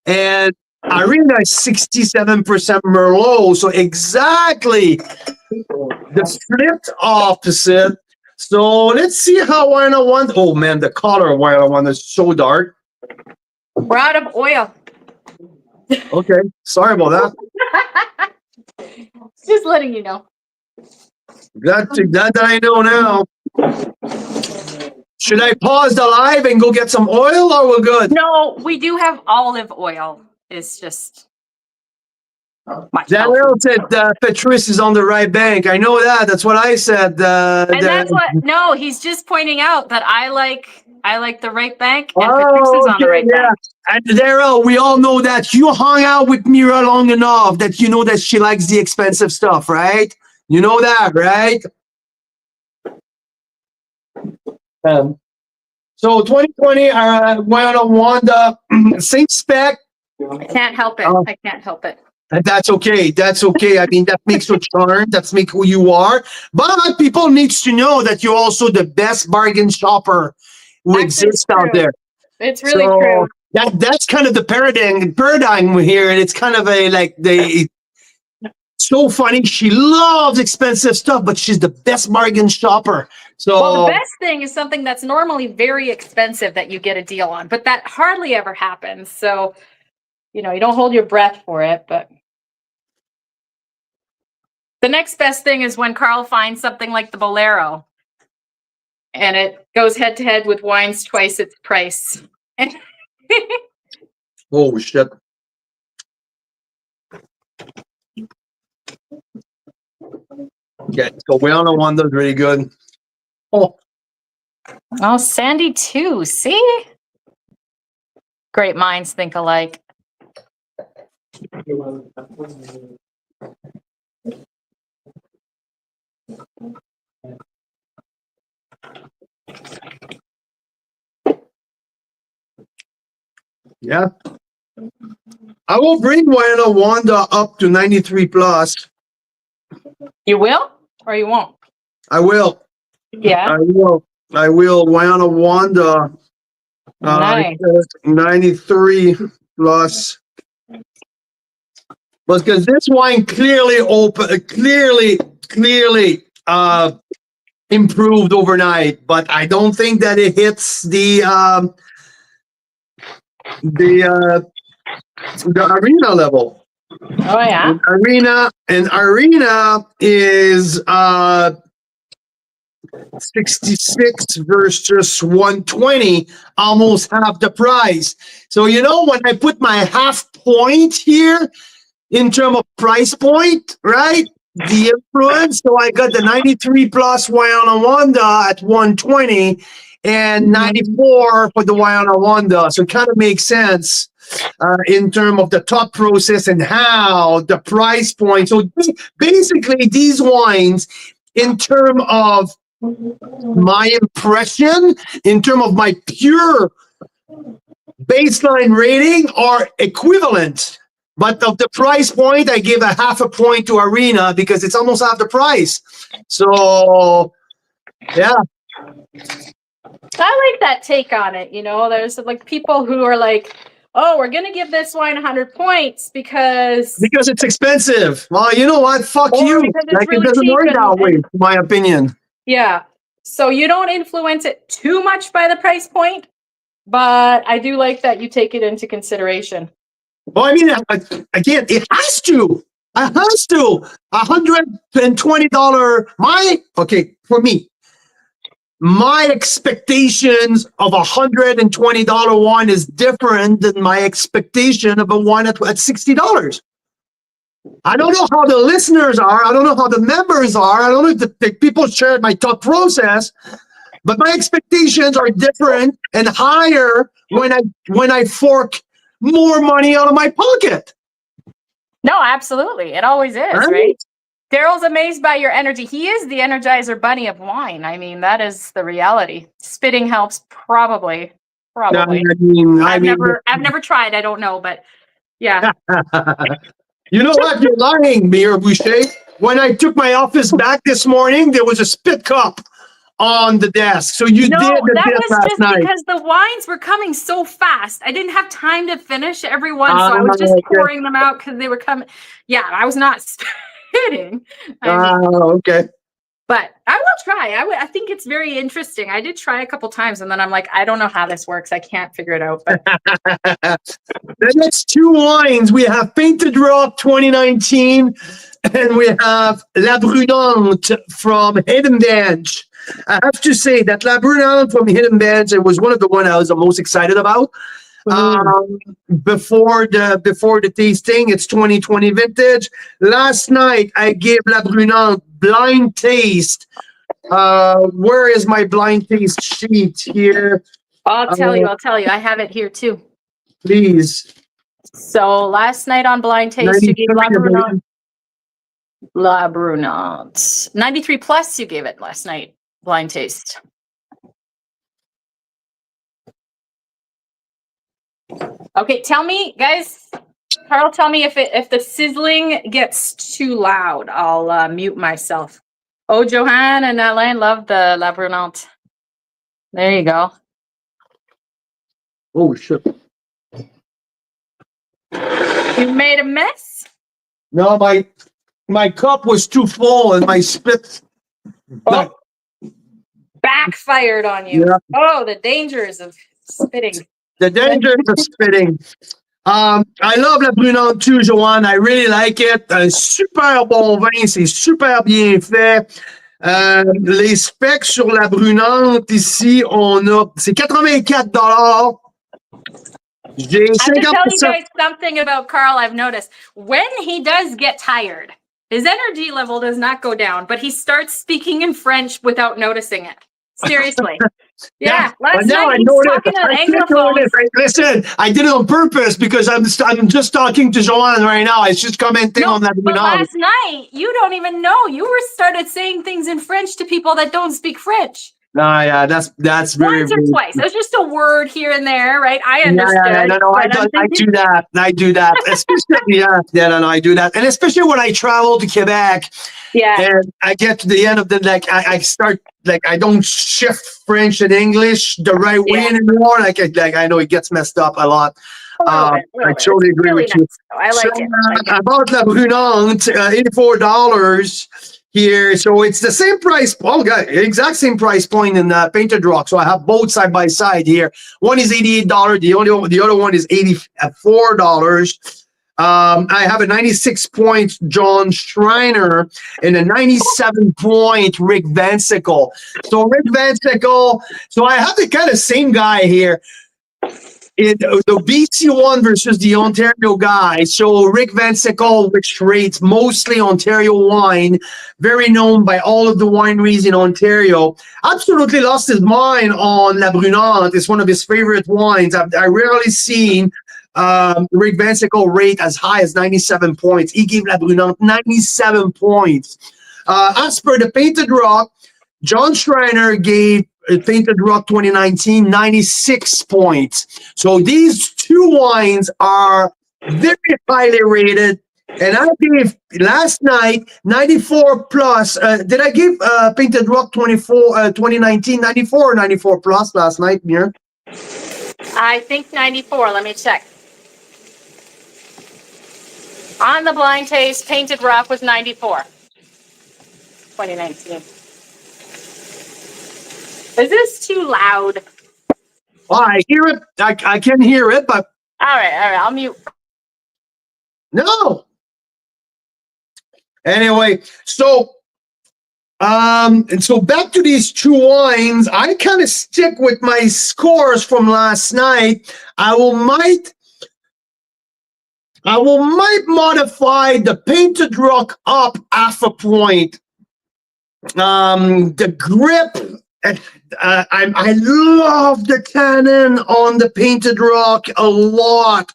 and Arena is 67% Merlot. So exactly the flipped opposite. So let's see how Wayana Wanda. Oh man, the color of Wayana Wanda is so dark. We're out of oil. Okay, sorry about that. Just letting you know. Glad that I know now. Should I pause the live and go get some oil, or we're good? No, we do have olive oil. It's just Daniel said Patrice is on the right bank. I know that. That's what I said. And that's what. No, he's just pointing out that I like the right bank, and Patrice is on the right bank. And Daryl, we all know that you hung out with Mira long enough that you know that she likes the expensive stuff, right? You know that, right? So 2020, went on Wanda, same spec. I can't help it. I can't help it. That's okay. That's okay. I mean, that makes you charm. That's make who you are. But people needs to know that you're also the best bargain shopper who exists out there. It's really true. That's kind of the paradigm here, and it's kind of so funny. She loves expensive stuff, but she's the best bargain shopper. So well, the best thing is something that's normally very expensive that you get a deal on, but that hardly ever happens. So, you don't hold your breath for it, but the next best thing is when Carl finds something like the Bolero and it goes head to head with wines twice its price. Oh, shit. Okay, so we all know one that's really good. Oh, Sandy too. See? Great minds think alike. Yeah. I will bring Wanda up to 93 plus. You will or you won't? I will. Yeah. I will. Wanda, nice. 93 plus. Because this wine clearly improved overnight, but I don't think that it hits the arena level. Oh yeah. Arena is 66 versus 120, almost half the price. So when I put my half point here in terms of price point, right? The influence. So I got the 93 plus Wanda at 120 and 94 for the Wanda. So it kind of makes sense in terms of the thought process and how the price point. So basically these wines, in terms of my impression, in terms of my pure baseline rating, are equivalent. But of the price point, I give a half a point to Arena because it's almost half the price. So, yeah. I like that take on it. There's like people who are like, oh, we're going to give this wine 100 points because it's expensive. Well, you know what? Fuck you. Like, really it doesn't work that way, in my opinion. Yeah. So you don't influence it too much by the price point, but I do like that you take it into consideration. Well, I mean, again, it has to. It has to. $120. For me, my expectations of $120 wine is different than my expectation of a wine at $60. I don't know how the listeners are. I don't know how the members are. I don't know if the people share my thought process, but my expectations are different and higher when I fork more money out of my pocket. No, absolutely. It always is, right? Daryl's amazed by your energy. He is the Energizer Bunny of wine. I mean, that is the reality. Spitting helps, probably. I've never tried. I don't know, but yeah. You know what? You're lying, Mira Boucher. When I took my office back this morning, there was a spit cup on the desk. So you did that was just night. Because the wines were coming so fast. I didn't have time to finish every one, so I was just pouring them out because they were coming. Yeah, I was not spitting. Okay. But I will try. I think it's very interesting. I did try a couple times, and then I'm like, I don't know how this works. I can't figure it out. But the next two wines, we have Painted Rock 2019, and we have La Brunante from Hidden Bench. I have to say that La Brunante from Hidden Bench, it was one of the one I was the most excited about. Before the tasting, it's 2020 vintage. Last night I gave La Brunante blind taste. Where is my blind taste sheet here? I'll tell you. I have it here too. Please. So last night on blind taste, you gave La Brunante 93 plus. You gave it last night blind taste. Okay, tell me, guys. Carl, tell me if the sizzling gets too loud. I'll mute myself. Oh, Johan and Alain love the La Brunante. There you go. Oh shit! You made a mess? No, my cup was too full and my spit backfired on you. Yeah. Oh, the dangers of spitting. The dangers of spitting. I love La Brunante too, Joanne. I really like it. Super bon vin, c'est super bien fait. Les specs sur La Brunante ici, c'est 84$. J'ai 50%. I have to tell you guys something about Carl I've noticed. When he does get tired, his energy level does not go down, but he starts speking in French without noticing it. Seriously. Yeah. Last night he was talking to Anglophone. Listen, I did it on purpose because I'm just talking to Joanne right now. I just commenting on that. But last night, you don't even know. You started saying things in French to people that don't speak French. Yeah, that's very once or twice. It was just a word here and there, right? I understood. No, I do that. I do that. Especially, I do that. And especially when I travel to Quebec. Yeah. And I get to the end of the I start I don't shift French and English the right way anymore. I know it gets messed up a lot. I totally agree with you. I like it. About La Brunante, $84 here. So it's the same price. Oh, God, exact same price point in Painted Rock. So I have both side by side here. One is $88. The other one is $84. I have a 96 point John Schreiner and a 97 point Rick Van Sickle. So Rick Van Sickle. So I have the kind of same guy here. In the BC one versus the Ontario guy. So Rick Van Sickle, which rates mostly Ontario wine, very known by all of the wineries in Ontario, absolutely lost his mind on La Brunante. It's one of his favorite wines. I rarely seen Rick Van Sickle rate as high as 97 points. He gave La Brunante 97 points. As per the Painted Rock, John Schreiner gave Painted Rock 2019 96 points. So these two wines are very highly rated. And I gave last night 94 plus. Did I give Painted Rock 2019 94 or 94 plus last night, Mir? I think 94. Let me check. On the blind taste, Painted Rock was 94. 2019. Is this too loud? Oh, I hear it. I can hear it, but all right. I'll mute. No. Anyway, so and so back to these two wines. I kind of stick with my scores from last night. I might modify the Painted Rock up half a point. The grip. I love the tannin on the Painted Rock a lot.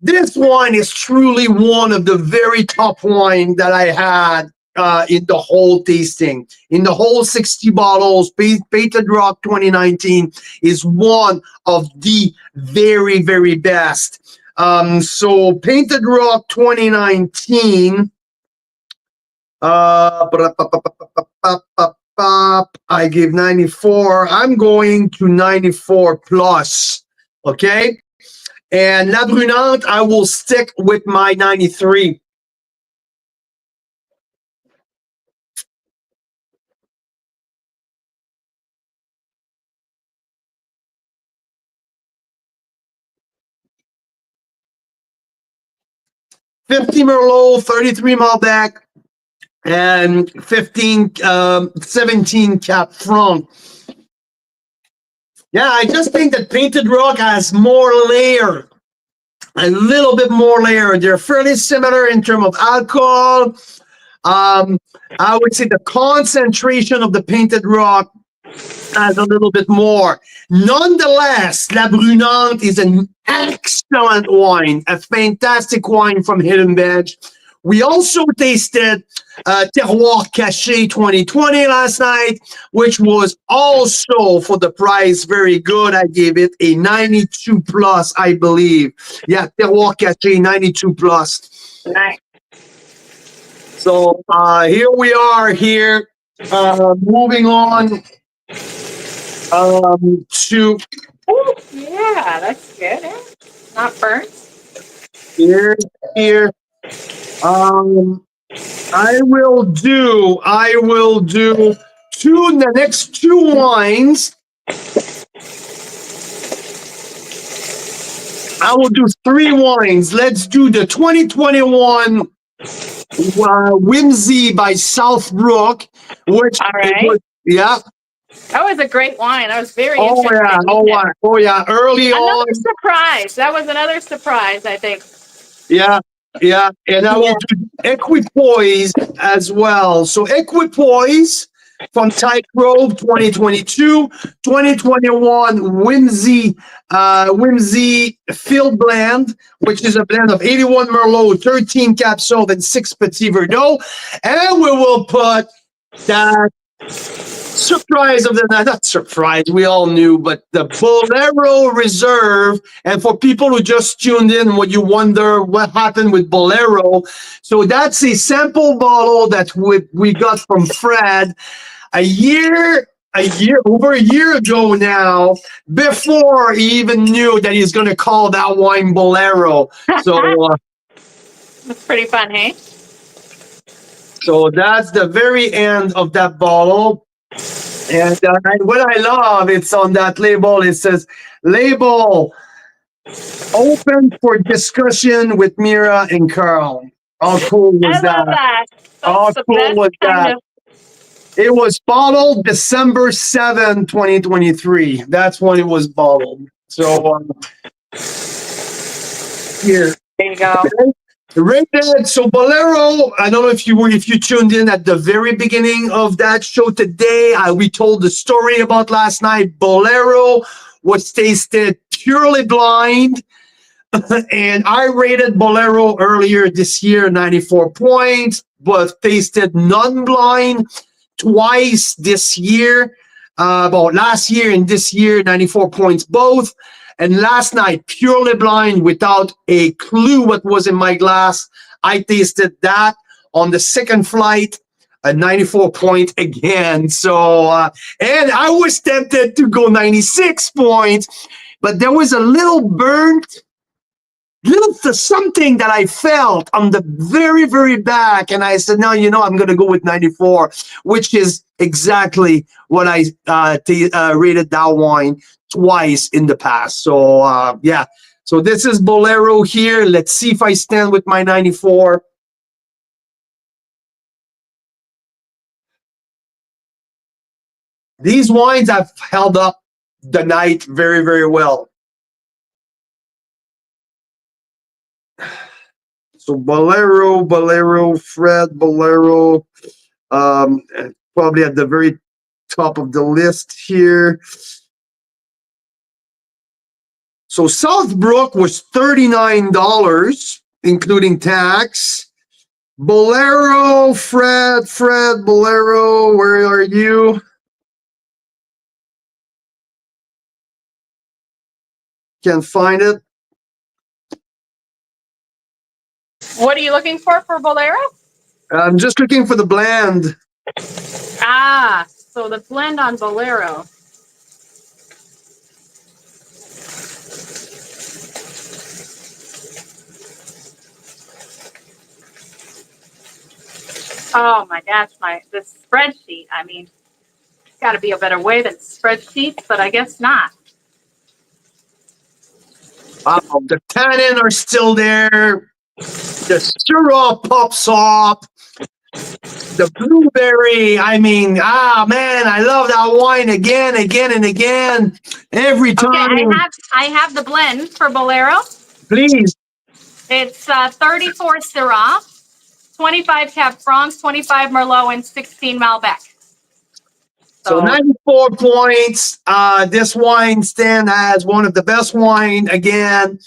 This wine is truly one of the very top wine that I had in the whole tasting. In the whole 60 bottles, Painted Rock 2019 is one of the very, very best. So Painted Rock 2019. I gave 94. I'm going to 94 plus. Okay. And La Brunante, I will stick with my 93. 50 Merlot, 33 Malbec, and 17 Cap Franc. Yeah, I just think that Painted Rock has more layer, a little bit more layer. They're fairly similar in terms of alcohol. I would say the concentration of the Painted Rock has a little bit more. Nonetheless, La Brunante is an excellent wine, a fantastic wine from Hidden Bench. We also tasted Terroir Caché 2020 last night, which was also for the price very good. I gave it a 92 plus, I believe. Yeah, Terroir Caché 92 plus. Nice. So here we are here, moving on to. Oh, yeah, that's good. Eh? Not burnt. Here. I will do the next two wines. I will do three wines. Let's do the 2021 Whimsy by Southbrook, which all right. Yeah. That was a great wine. I was very interested. Yeah. Early another on. Surprise. That was another surprise, I think. Yeah. And I will do Equipoise as well. So Equipoise from Tight Grove 2022, 2021 Whimsy Field Blend, which is a blend of 81 Merlot, 13 Cab Sauv, and 6 Petit Verdot. And we will put that surprise of the night, not surprise, we all knew, but the Bolero Reserve. And for people who just tuned in, what you wonder what happened with Bolero. So that's a sample bottle that we got from Fred over a year ago now, before he even knew that he's going to call that wine Bolero. So that's pretty fun, hey? So that's the very end of that bottle. And what I love, it's on that label, it says, label open for discussion with Mira and Carl. How cool was that? How cool was that? It was bottled December 7, 2023. That's when it was bottled. So here. There you go. Rated. So Bolero, I don't know if you tuned in at the very beginning of that show today. We told the story about last night. Bolero was tasted purely blind, and I rated Bolero earlier this year 94 points, but tasted non-blind twice this year. About last year and this year, 94 points both. And last night, purely blind, without a clue what was in my glass, I tasted that on the second flight, a 94 point again. So, and I was tempted to go 96 points, but there was a little burnt, something that I felt on the very, very back. And I said, no, I'm going to go with 94, which is exactly what I rated that wine twice in the past. So, yeah. So this is Bolero here. Let's see if I stand with my 94. These wines have held up the night very, very well. So Bolero, Fred, Bolero, probably at the very top of the list here. So Southbrook was $39, including tax. Bolero, Fred, Bolero, where are you? Can't find it. What are you looking for Bolero? I'm just looking for the blend. So the blend on Bolero. Oh my gosh, this spreadsheet. I mean, it's got to be a better way than spreadsheets, but I guess not. The tannin are still there. The syrup pops up. The blueberry. I mean, man, I love that wine again and again. Every time. Okay, I have the blend for Bolero. Please. It's 34 Syrah, 25 Cab Franc, 25 Merlot, and 16 Malbec. So 94 points. This wine stand as one of the best wine again.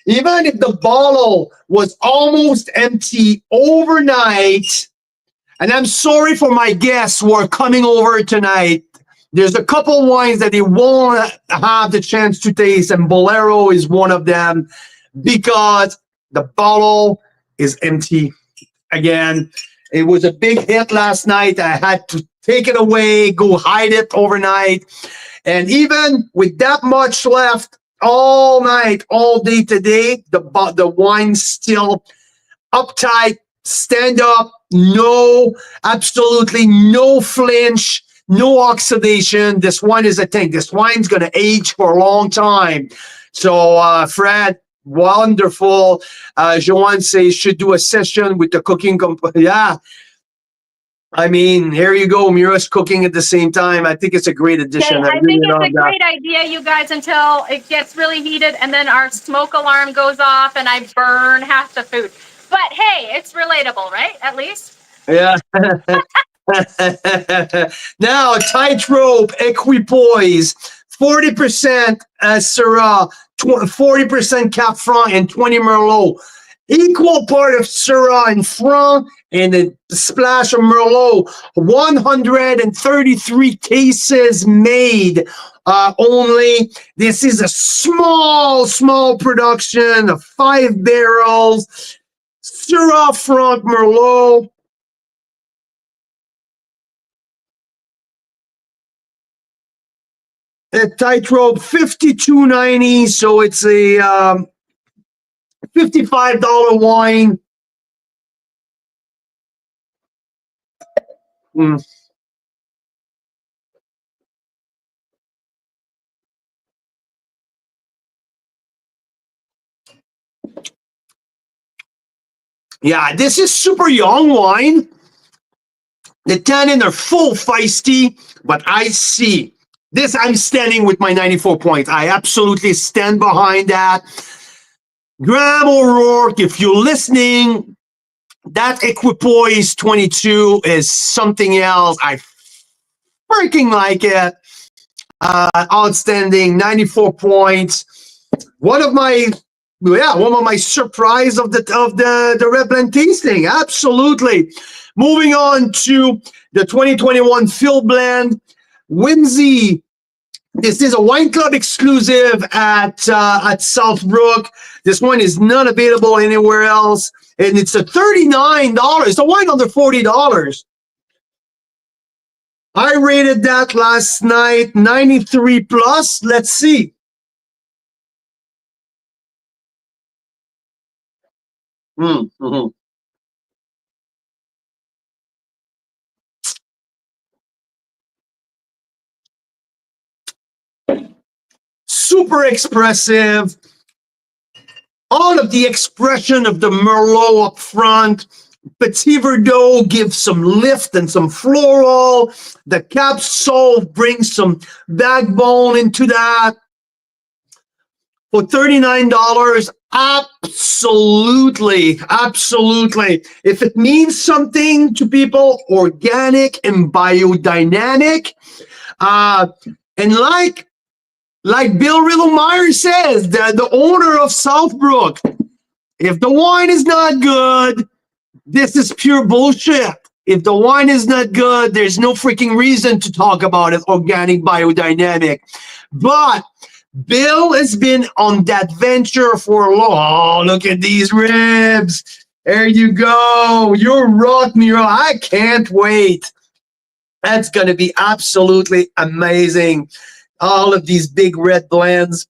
Even if the bottle was almost empty overnight, and I'm sorry for my guests who are coming over tonight. There's a couple wines that they won't have the chance to taste, and Bolero is one of them because the bottle is empty again. It was a big hit last night. I had to take it away, go hide it overnight. And even with that much left all night, all day today, the wine's still uptight, stand up, absolutely no flinch, no oxidation. This wine is a thing. This wine's going to age for a long time. So, Fred, wonderful. Joanne says should do a session with the cooking company. Yeah. I mean, here you go. Mira's cooking at the same time. I think it's a great addition. Okay, I think it's a great idea, you guys, until it gets really heated and then our smoke alarm goes off and I burn half the food. But hey, it's relatable, right? At least. Yeah. Now, Tightrope, Equipoise, 40% Syrah, 40% Cab Franc, and 20 Merlot. Equal part of Syrah and Franc and a splash of Merlot. 133 cases made only. This is a small production of 5 barrels. Syrah, Franc, Merlot. At Tightrope, $52.90. So it's a $55 wine. Yeah, this is super young wine. The tannin are full feisty, but I see this. I'm standing with my 94 points. I absolutely stand behind that. Graham O'Rourke, if you're listening, that Equipoise 22 is something else. I freaking like it. Outstanding, 94 points. One of my surprise of the red blend tasting. Absolutely. Moving on to the 2021 Field Blend, Whimsy. This is a wine club exclusive at Southbrook. This one is not available anywhere else, and it's a $39. It's a wine under $40. I rated that last night 93 plus. Let's see. Mm-hmm. Super expressive. All of the expression of the Merlot up front. Petit Verdot gives some lift and some floral. The Cab Sauv brings some backbone into that. For $39, absolutely. If it means something to people, organic and biodynamic. And like Bill Riddlemeyer says, the owner of Southbrook, if the wine is not good, this is pure bullshit. If the wine is not good, there's no freaking reason to talk about it, organic, biodynamic. But Bill has been on that venture for a long. Oh, look at these ribs. There you go. You're rock, Miro. I can't wait. That's going to be absolutely amazing. All of these big red blends.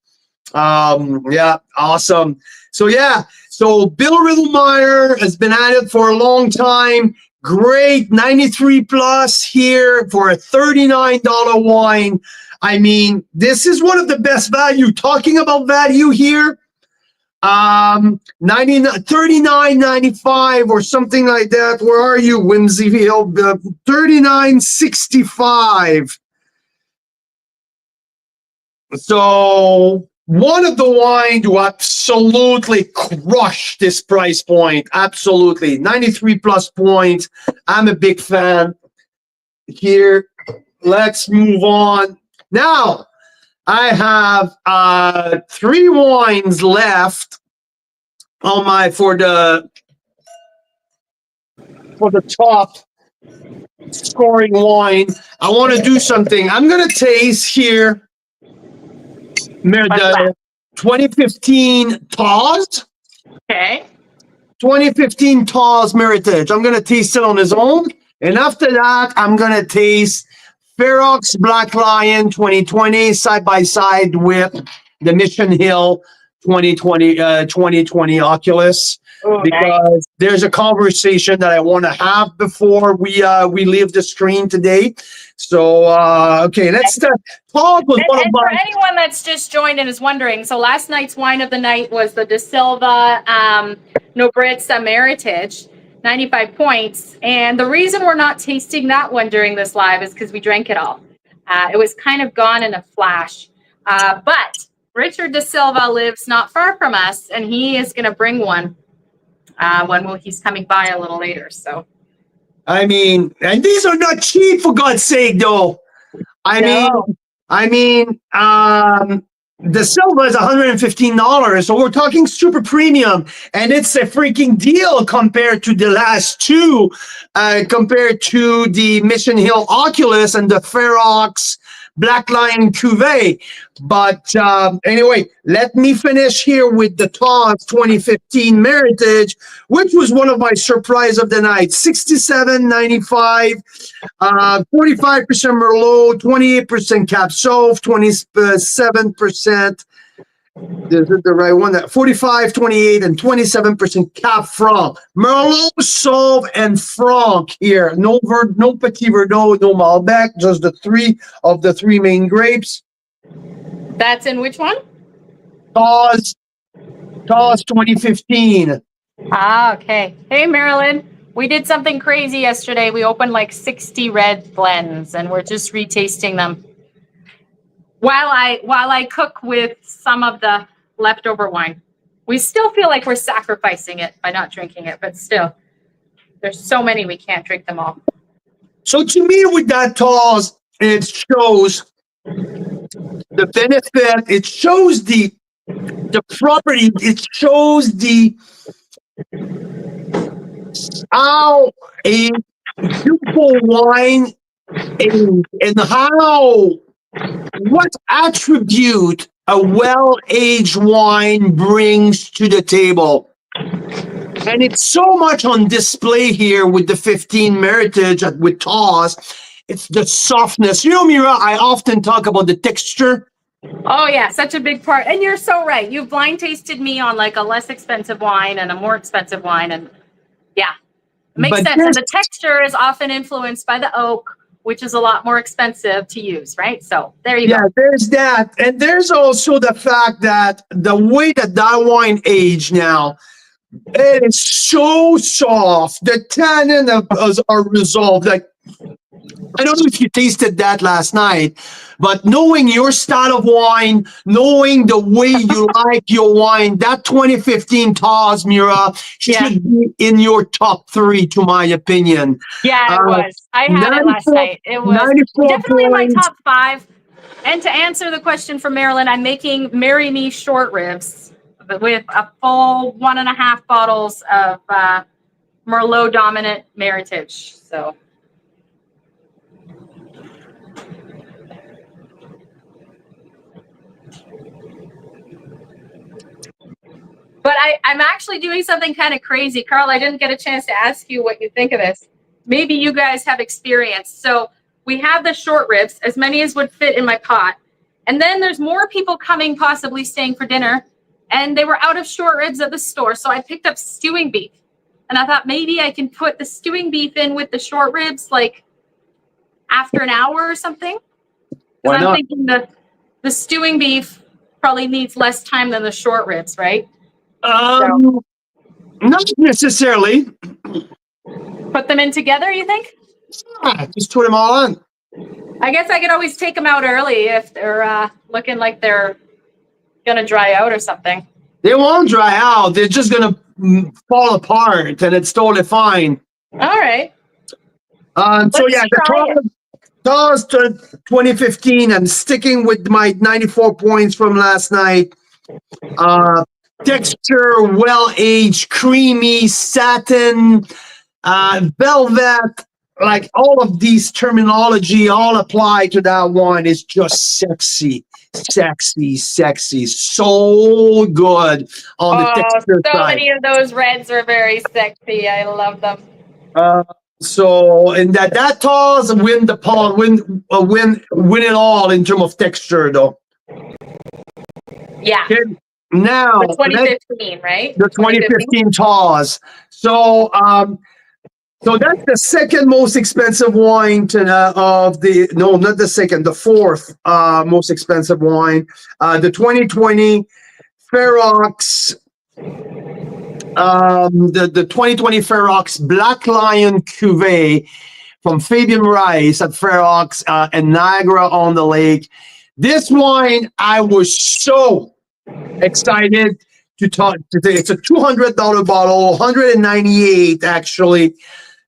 Yeah, awesome. So Bill Riddlemeyer has been at it for a long time. Great, 93 plus here for a $39 wine. I mean, this is one of the best value. Talking about value here, 39.95 or something like that. Where are you, Whimsyville? 39.65. So one of the wine to absolutely crush this price point. Absolutely. 93 plus points. I'm a big fan here. Let's move on. Now, I have 3 wines left on my for the top scoring wine. I want to do something. I'm going to taste here the 2015 Tawes. Okay. 2015 Tawes Meritage. I'm going to taste it on its own. And after that, I'm going to taste Ferox Black Lion 2020 side by side with the Mission Hill 2020 Oculus. Because there's a conversation that I want to have before we leave the screen today. So okay, let's start. For anyone that's just joined and is wondering, so last night's wine of the night was the De Silva Nobrezza Meritage, 95 points. And the reason we're not tasting that one during this live is because we drank it all. It was kind of gone in a flash. But Richard De Silva lives not far from us, and he is going to bring one. He's coming by a little later. So, I mean, and these are not cheap, for God's sake, though. I mean, the Silva is $115, so we're talking super premium, and it's a freaking deal compared to the last two, compared to the Mission Hill Oculus and the Ferox Black Lion Cuvée. But anyway, let me finish here with the Tawes 2015 Meritage, which was one of my surprise of the night. 67.95, 45% Merlot, 28% Cab Sauv, 27%. Is it the right one? 45, 28, and 27% Cab Franc. Merlot, Sauv, and Franc here. No Petit Verdot, no Malbec, just the 3 of the 3 main grapes. That's in which one? Tawes 2015. Ah, okay. Hey, Marilyn. We did something crazy yesterday. We opened like 60 red blends, and we're just retasting them while I cook with some of the leftover wine. We still feel like we're sacrificing it by not drinking it, but still, there's so many we can't drink them all. So to me, with that Tawes, it shows the benefit. It shows the property. It shows how a beautiful wine and how what attribute a well-aged wine brings to the table. And it's so much on display here with the 15 Meritage with Tawes. It's the softness. You know, Mira, I often talk about the texture. Oh, yeah, such a big part. And you're so right. You've blind tasted me on like a less expensive wine and a more expensive wine. And yeah, it makes sense. And the texture is often influenced by the oak, which is a lot more expensive to use, right? So there you go. Yeah, there's that. And there's also the fact that the way that wine aged now, it is so soft. The tannin are resolved. Like, I don't know if you tasted that last night, but knowing your style of wine, knowing the way you like your wine, that 2015 Tawes, Mira, should be in your top 3, to my opinion. Yeah, it was. I had it last night. It was definitely in my top 5. And to answer the question from Marilyn, I'm making Marry Me short ribs with a full 1.5 bottles of Merlot dominant Meritage. So. But I'm actually doing something kind of crazy. Carl, I didn't get a chance to ask you what you think of this. Maybe you guys have experience. So we have the short ribs, as many as would fit in my pot. And then there's more people coming, possibly staying for dinner. And they were out of short ribs at the store. So I picked up stewing beef. And I thought maybe I can put the stewing beef in with the short ribs, like after an hour or something. Why not? I'm thinking the stewing beef probably needs less time than the short ribs, right? Not necessarily. Put them in together, you think? Yeah, just put them all on. I guess I could always take them out early if they're looking like they're gonna dry out or something. They won't dry out. They're just gonna fall apart, and it's totally fine. All right. So yeah, the TAWS 2015. I'm sticking with my 94 points from last night. Texture, well-aged, creamy, satin, velvet, like all of these terminology all apply to that one. Is just sexy, so good on the texture so side. many of those reds are very sexy. I love them. So and that TAWS win it all in terms of texture though. Yeah. Okay. Now the 2015, right? The 2015 TAWS. So so that's the second most expensive wine the fourth most expensive wine. The 2020 Ferox, the 2020 Ferox Black Lion Cuvée from Fabian Rice at Ferox and Niagara-on-the-Lake. This wine, I was so excited to talk today. It's a $200 bottle, 198 actually.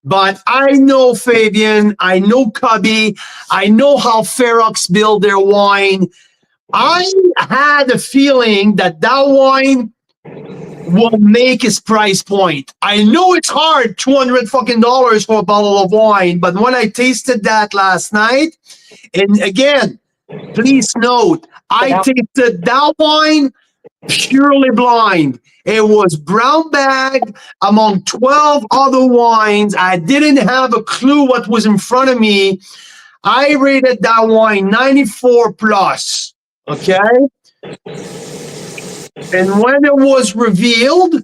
But I know Fabian, I know Cubby, I know how Ferox build their wine. I had a feeling that wine will make his price point. I know it's hard, $200 for a bottle of wine, but when I tasted that last night, and again, please note, I tasted that wine purely blind. It was brown bag among 12 other wines. I didn't have a clue what was in front of me. I rated that wine 94 plus. Okay. And when it was revealed,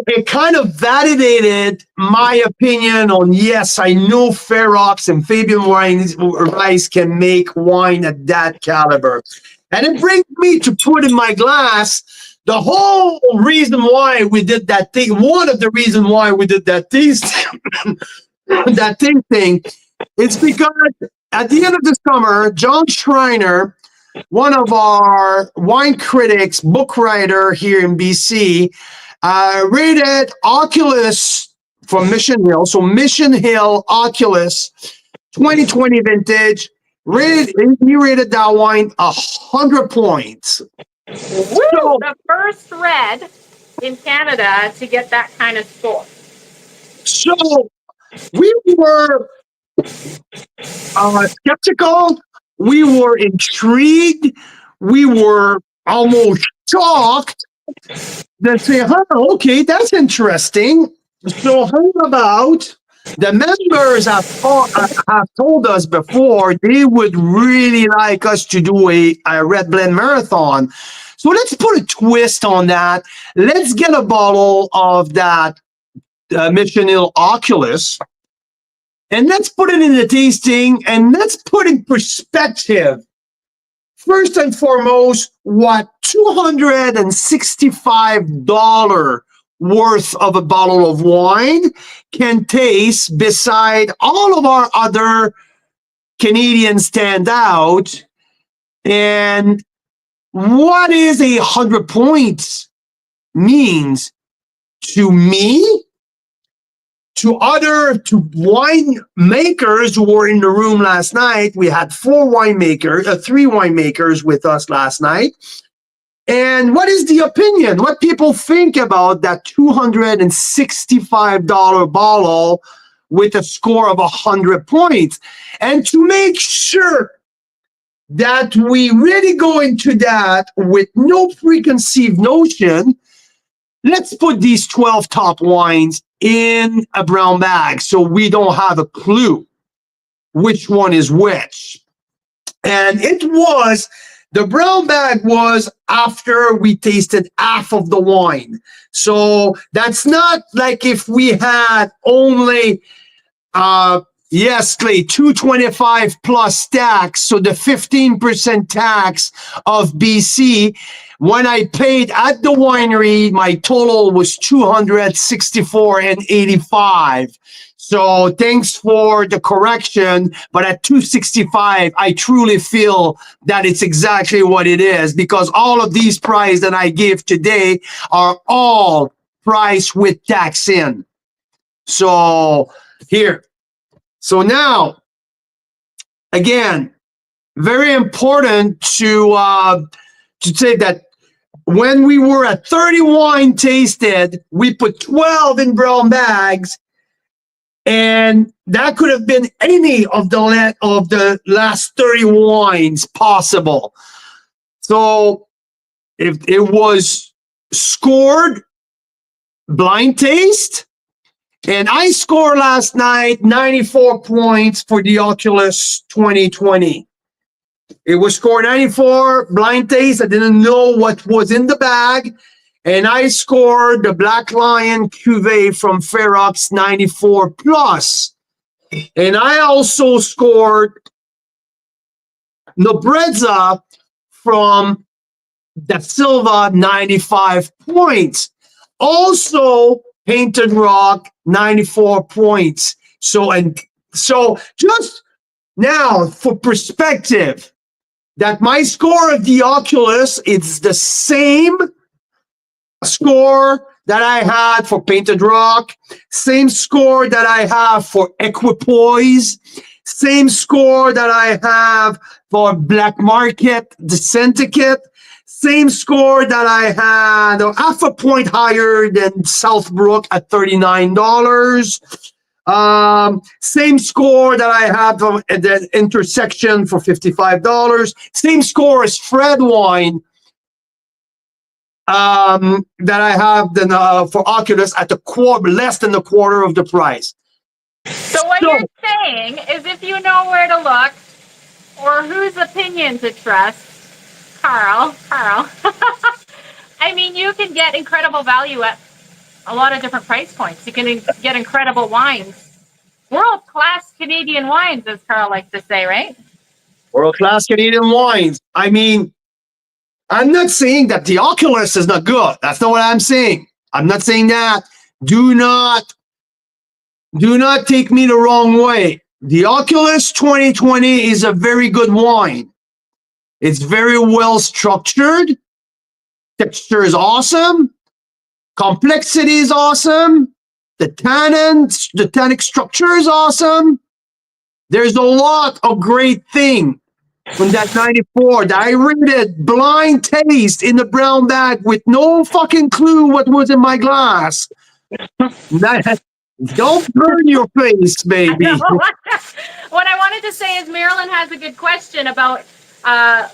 it kind of validated my opinion on, yes, I know Ferox and Fabian Rice can make wine at that caliber. And it brings me to put in my glass the whole reason why we did that thing. One of the reasons why we did that tasting, it's because at the end of the summer, John Schreiner, one of our wine critics, book writer here in BC, rated Oculus from Mission Hill. So Mission Hill Oculus 2020 vintage. He rated that wine 100 points. Woo! So, the first red in Canada to get that kind of score. So we were skeptical. We were intrigued. We were almost shocked. They say, okay, that's interesting. So how about the members have told us before they would really like us to do a Red Blend Marathon. So let's put a twist on that. Let's get a bottle of that Mission Hill Oculus and let's put it in the tasting and let's put in perspective. First and foremost, what $265 worth of a bottle of wine can taste beside all of our other Canadian standout. And what is 100 points means to me, to wine makers who were in the room last night. We had three winemakers with us last night. And what is the opinion? What people think about that $265 bottle with a score of 100 points? And to make sure that we really go into that with no preconceived notion, let's put these 12 top wines in a brown bag so we don't have a clue which one is which. And the brown bag was after we tasted half of the wine. So that's not like if we had only Yes, Clay, 225 plus tax. So the 15% tax of BC. When I paid at the winery, my total was 264.85. So thanks for the correction. But at 265, I truly feel that it's exactly what it is, because all of these prices that I give today are all priced with tax in. So here. So now, again, very important to say that when we were at 30 wine tasted, we put 12 in brown bags, and that could have been any of the last 30 wines possible. So if it was scored blind taste, and I scored last night 94 points for the Oculus 2020. It was scored 94 blind taste. I didn't know what was in the bag. And I scored the Black Lion Cuvée from Ferox 94 plus. And I also scored Nobrezza from Da Silva 95 points. Also, Painted Rock 94 points. So just now for perspective, that my score of the Oculus, it's the same score that I had for Painted Rock, same score that I have for Equipoise, same score that I have for Black Market, the Syndicate, same score that I had, half a point higher than Southbrook at $39. Same score that I have at the Intersection for $55. Same score as Fred Wine that I have for Oculus at less than the quarter of the price. So what you're saying is, if you know where to look or whose opinion to trust, Carl, I mean, you can get incredible value at a lot of different price points. You can get incredible wines, world-class Canadian wines, as Carl likes to say, right? World-class Canadian wines. I mean, I'm not saying that the Oculus is not good. That's not what I'm saying. I'm not saying that. Do not take me the wrong way. The Oculus 2020 is a very good wine. It's very well structured. Texture is awesome. Complexity is awesome. The tannic structure is awesome. There's a lot of great things from that 94 that I rated blind taste in the brown bag with no fucking clue what was in my glass. Don't burn your face, baby. What I wanted to say is Marilyn has a good question about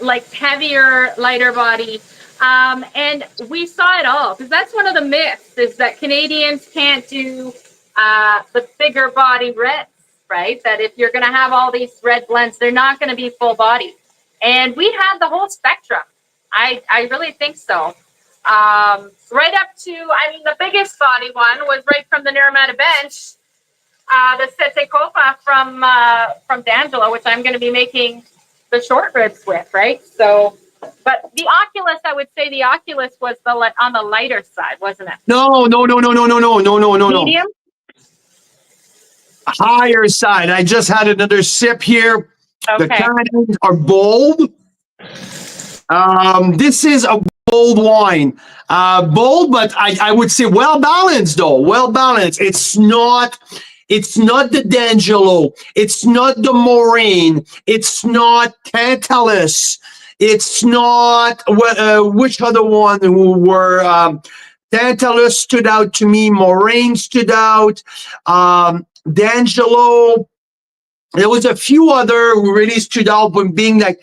like heavier, lighter body. And we saw it all, because that's one of the myths, is that Canadians can't do the bigger body reds, right? That if you're going to have all these red blends, they're not going to be full body. And we had the whole spectrum. I really think so. Right up to, I mean, the biggest body one was right from the Naramata bench, the Sete Copa from D'Angelo, which I'm going to be making the short ribs with, right? So, but the Oculus, I would say the Oculus was on the lighter side, wasn't it? No. Medium? Higher side. I just had another sip here. Okay. The cannons are bold. This is a bold wine. Bold, but I would say well balanced though. Well balanced. It's not the D'Angelo. It's not the Moraine. It's not Tantalus. It's not which other one were Tantalus stood out to me. Moraine stood out. D'Angelo. There was a few other who really stood out when being like,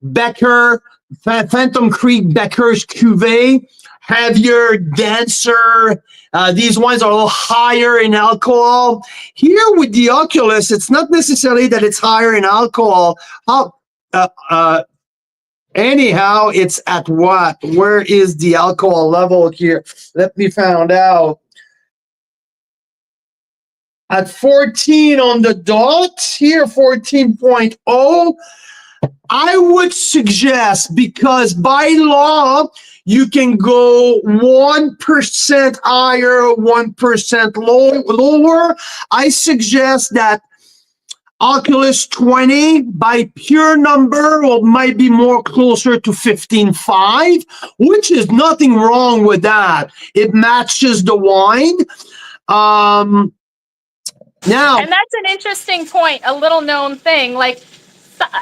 Becker, Phantom Creek Becker's Cuvée, heavier, denser. These wines are a little higher in alcohol. Here with the Oculus, it's not necessarily that it's higher in alcohol. Anyhow, it's at what? Where is the alcohol level here? Let me find out. at 14 on the dot here, 14.0. I would suggest, because by law, you can go 1% higher, 1% lower. I suggest that Oculus 20 by pure number might be more closer to 15.5, which is nothing wrong with that. It matches the wine. Now, and that's an interesting point, a little known thing, like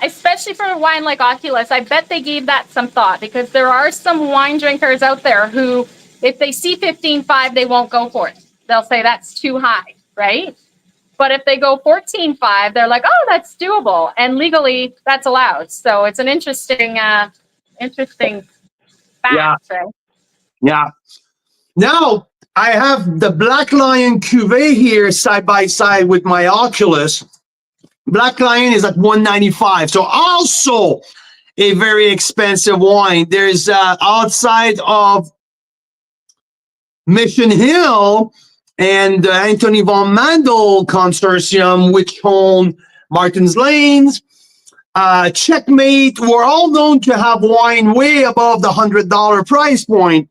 especially for a wine like Oculus, I bet they gave that some thought, because there are some wine drinkers out there who, if they see 15.5, they won't go for it. They'll say that's too high, right? But if they go 14.5, they're like, oh, that's doable. And legally, that's allowed. So it's an interesting fact, yeah. right? Yeah. Now, I have the Black Lion Cuvée here side by side with my Oculus. Black Lion is at $195. So also a very expensive wine. There's outside of Mission Hill and Anthony Von Mandel Consortium, which own Martin's Lanes, Checkmate, were all known to have wine way above the $100 price point.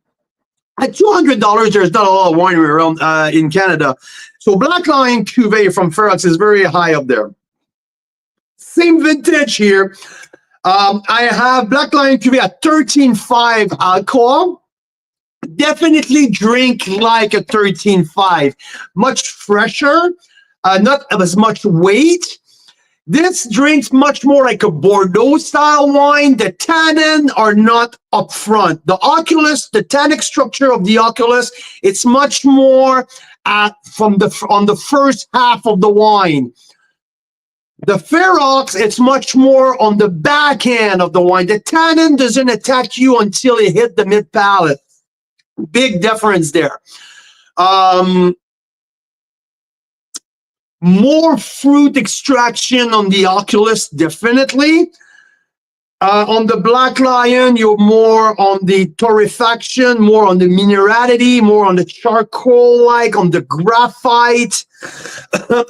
At $200, there's not a lot of wine around in Canada. So Black Lion Cuvée from Ferox is very high up there. Same vintage here. I have Black Lion Cuvée at 13.5 alcohol. Definitely drink like a 13.5. Much fresher, not as much weight. This drinks much more like a Bordeaux style wine. The tannin are not up front. The Oculus, the tannic structure of the Oculus, it's much more on the first half of the wine. The Ferox, it's much more on the back end of the wine. The tannin doesn't attack you until it hit the mid palate. Big difference there. More fruit extraction on the Oculus, definitely. On the Black Lion, you're more on the torrefaction, more on the minerality, more on the charcoal-like, on the graphite.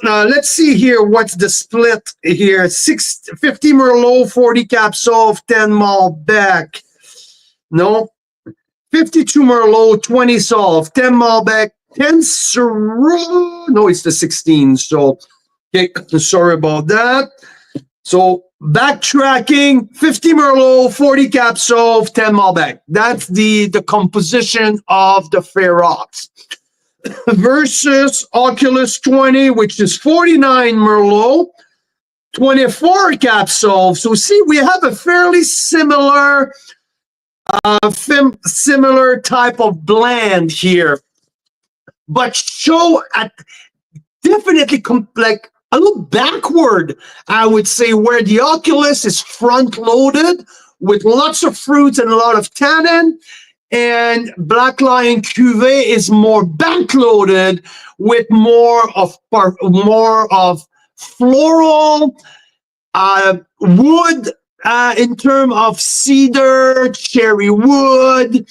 Let's see here, what's the split here? 50 Merlot, 40 Cab Sauv, 10 Malbec. No. 52 Merlot, 20 Sauv, 10 Malbec, 10 Syrah. No, it's the 16. So, okay, sorry about that. So, backtracking, 50 Merlot, 40 Cab Sauv, 10 Malbec. That's the composition of the Ferox. Versus Oculus 20, which is 49 Merlot, 24 Cab Sauv. So, see, we have a fairly similar type of blend here, but show at definitely like a little backward, I would say, where the Oculus is front loaded with lots of fruits and a lot of tannin, and Black Lion Cuvée is more backloaded with more of floral, wood, in terms of cedar, cherry wood,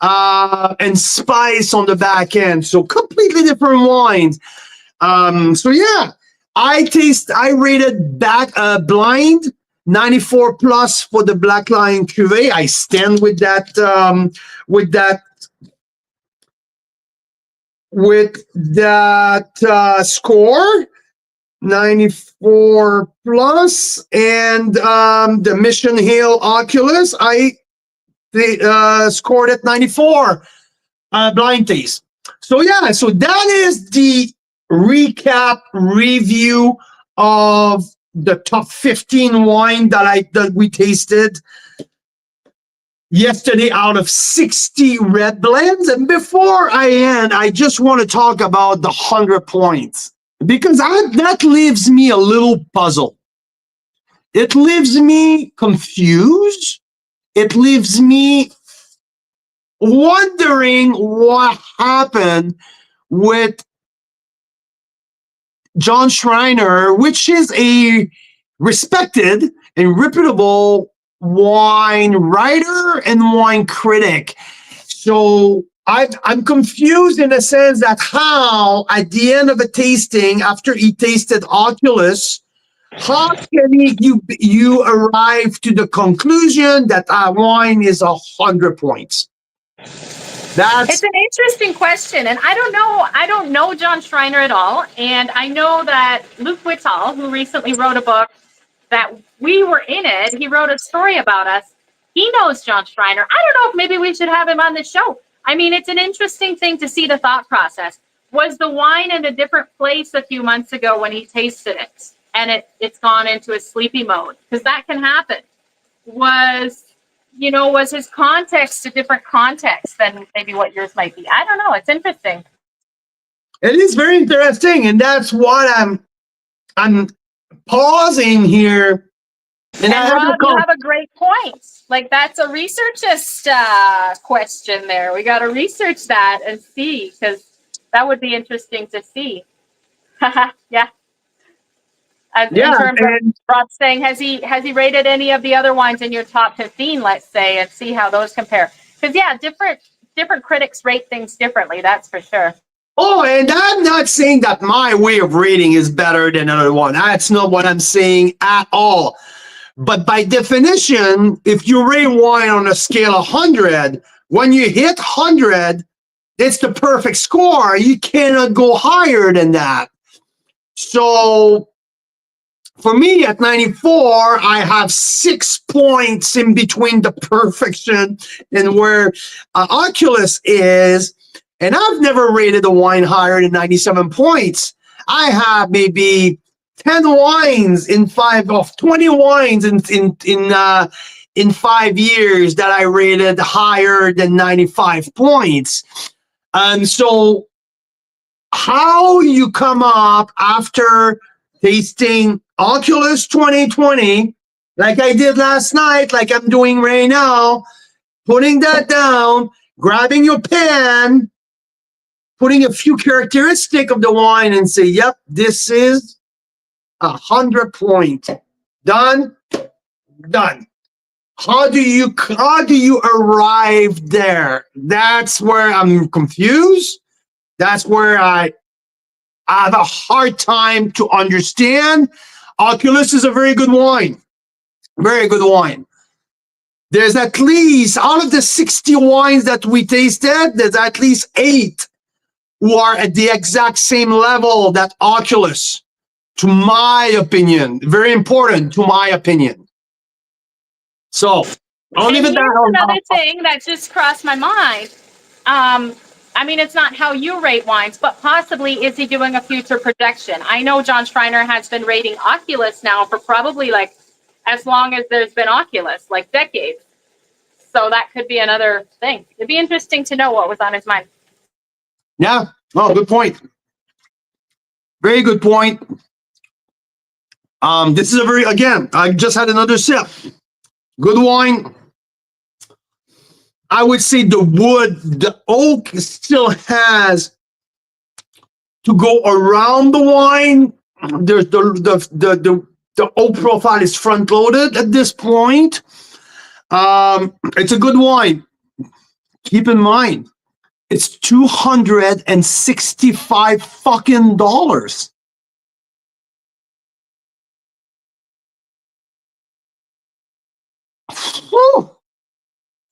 and spice on the back end. So completely different wines. So yeah, I rated blind 94 plus for the Black Lion Cuvée. I stand with that score. 94 plus, and the Mission Hill Oculus, I scored at 94 blind taste. So yeah, so that is the recap review of the top 15 wine that we tasted yesterday out of 60 red blends. And before I end, I just want to talk about the 100 points. Because that leaves me a little puzzled. It leaves me confused. It leaves me wondering what happened with John Schreiner, which is a respected and reputable wine writer and wine critic. So I'm confused in the sense that how, at the end of a tasting, after he tasted Oculus, how can you arrive to the conclusion that our wine is 100 points? It's an interesting question, and I don't know John Schreiner at all, and I know that Luke Whitall, who recently wrote a book that we were in it, he wrote a story about us. He knows John Schreiner. I don't know if maybe we should have him on the show. I mean, it's an interesting thing to see the thought process. Was the wine in a different place a few months ago when he tasted it, and it's gone into a sleepy mode? Because that can happen. Was his context a different context than maybe what yours might be? I don't know. It's interesting. It is very interesting, and that's what I'm pausing here. And Rob, you have a great point. Like, that's a researchist question there. We got to research that and see, because that would be interesting to see. Yeah. In terms of Rob saying, has he rated any of the other wines in your top 15, let's say, and see how those compare? Because different critics rate things differently, that's for sure. Oh, and I'm not saying that my way of rating is better than another one. That's not what I'm saying at all. But by definition, if you rate wine on a scale of 100, when you hit 100, it's the perfect score. You cannot go higher than that. So for me, at 94, I have 6 points in between the perfection and where Oculus is. And I've never rated a wine higher than 97 points. I have maybe 10 wines in 20 wines in 5 years that I rated higher than 95 points. And so how you come up after tasting Oculus 2020, like I did last night, like I'm doing right now, putting that down, grabbing your pen, putting a few characteristics of the wine and say, yep, this is 100 point. Done. How do you arrive there? That's where I'm confused. That's where I have a hard time to understand. Oculus is a very good wine. Very good wine. There's at least, out of the 60 wines that we tasted, there's at least 8 who are at the exact same level that Oculus, to my opinion. Very important, to my opinion. So, I'll leave it there. Another thing that just crossed my mind. I mean, it's not how you rate wines, but possibly is he doing a future projection? I know John Schreiner has been rating Oculus now for probably like as long as there's been Oculus, like decades. So that could be another thing. It'd be interesting to know what was on his mind. Yeah. Oh, good point. Very good point. This is I just had another sip. Good wine. I would say the oak still has to go around the wine. There's the oak profile is front loaded at this point. It's a good wine. Keep in mind, it's $265 fucking dollars. Whew.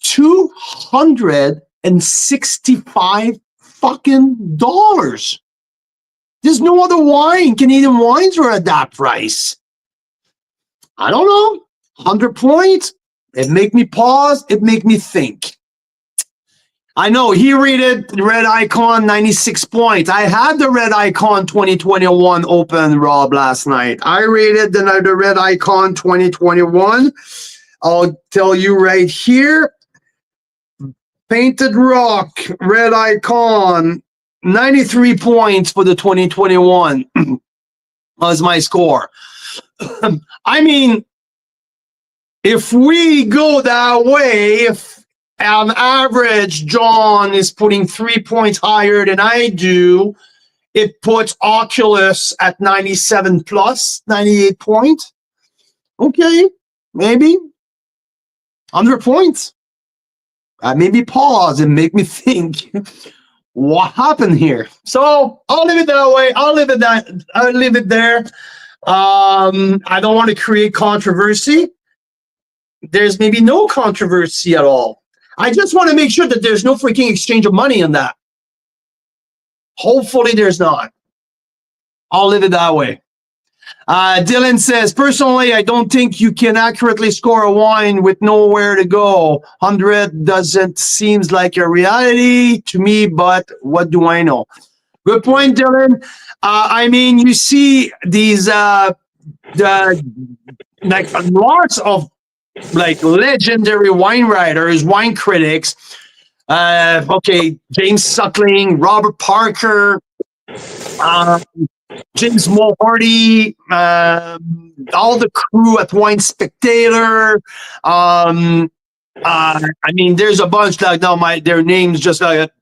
$265 fucking dollars. There's no other wine. Canadian wines are at that price. I don't know. 100 points. It make me pause. It make me think. I know he rated Red Icon 96 points. I had the Red Icon 2021 open, Rob, last night. I rated the Red Icon 2021. I'll tell you right here. Painted Rock, Red Icon, 93 points for the 2021 was my score. I mean, if we go that way, if on average John is putting 3 points higher than I do, it puts Oculus at 97 plus, 98 points. Okay, maybe 100 points. maybe pause and make me think what happened here. So I'll leave it that way. I'll leave it there. I don't want to create controversy. There's maybe no controversy at all. I just want to make sure that there's no freaking exchange of money on that. Hopefully there's not. I'll leave it that way. Dylan says, personally, I don't think you can accurately score a wine with nowhere to go. 100 doesn't seems like a reality to me, but what do I know? Good point, Dylan. I mean, you see these like lots of like legendary wine writers, wine critics. Okay, James Suckling, Robert Parker, James Mulhardy, all the crew at Wine Spectator. I mean, there's a bunch that now their names just Yeah,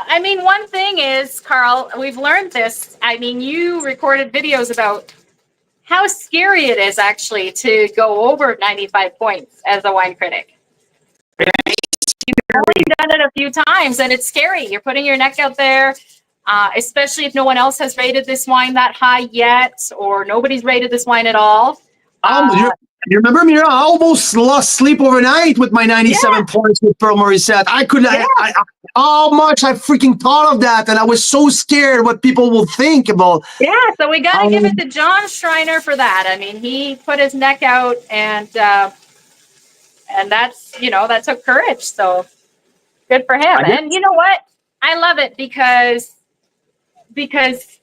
I mean, one thing is, Carl, we've learned this. I mean, you recorded videos about how scary it is actually to go over 95 points as a wine critic. You've only done it a few times, and it's scary. You're putting your neck out there, especially if no one else has rated this wine that high yet, or nobody's rated this wine at all. You remember me? I almost lost sleep overnight with my 97 points with Pearl Morissette. How much I freaking thought of that, and I was so scared what people will think about. Yeah, so we got to give it to John Schreiner for that. I mean, he put his neck out, and that's, that took courage. So good for him. And you know what? I love it because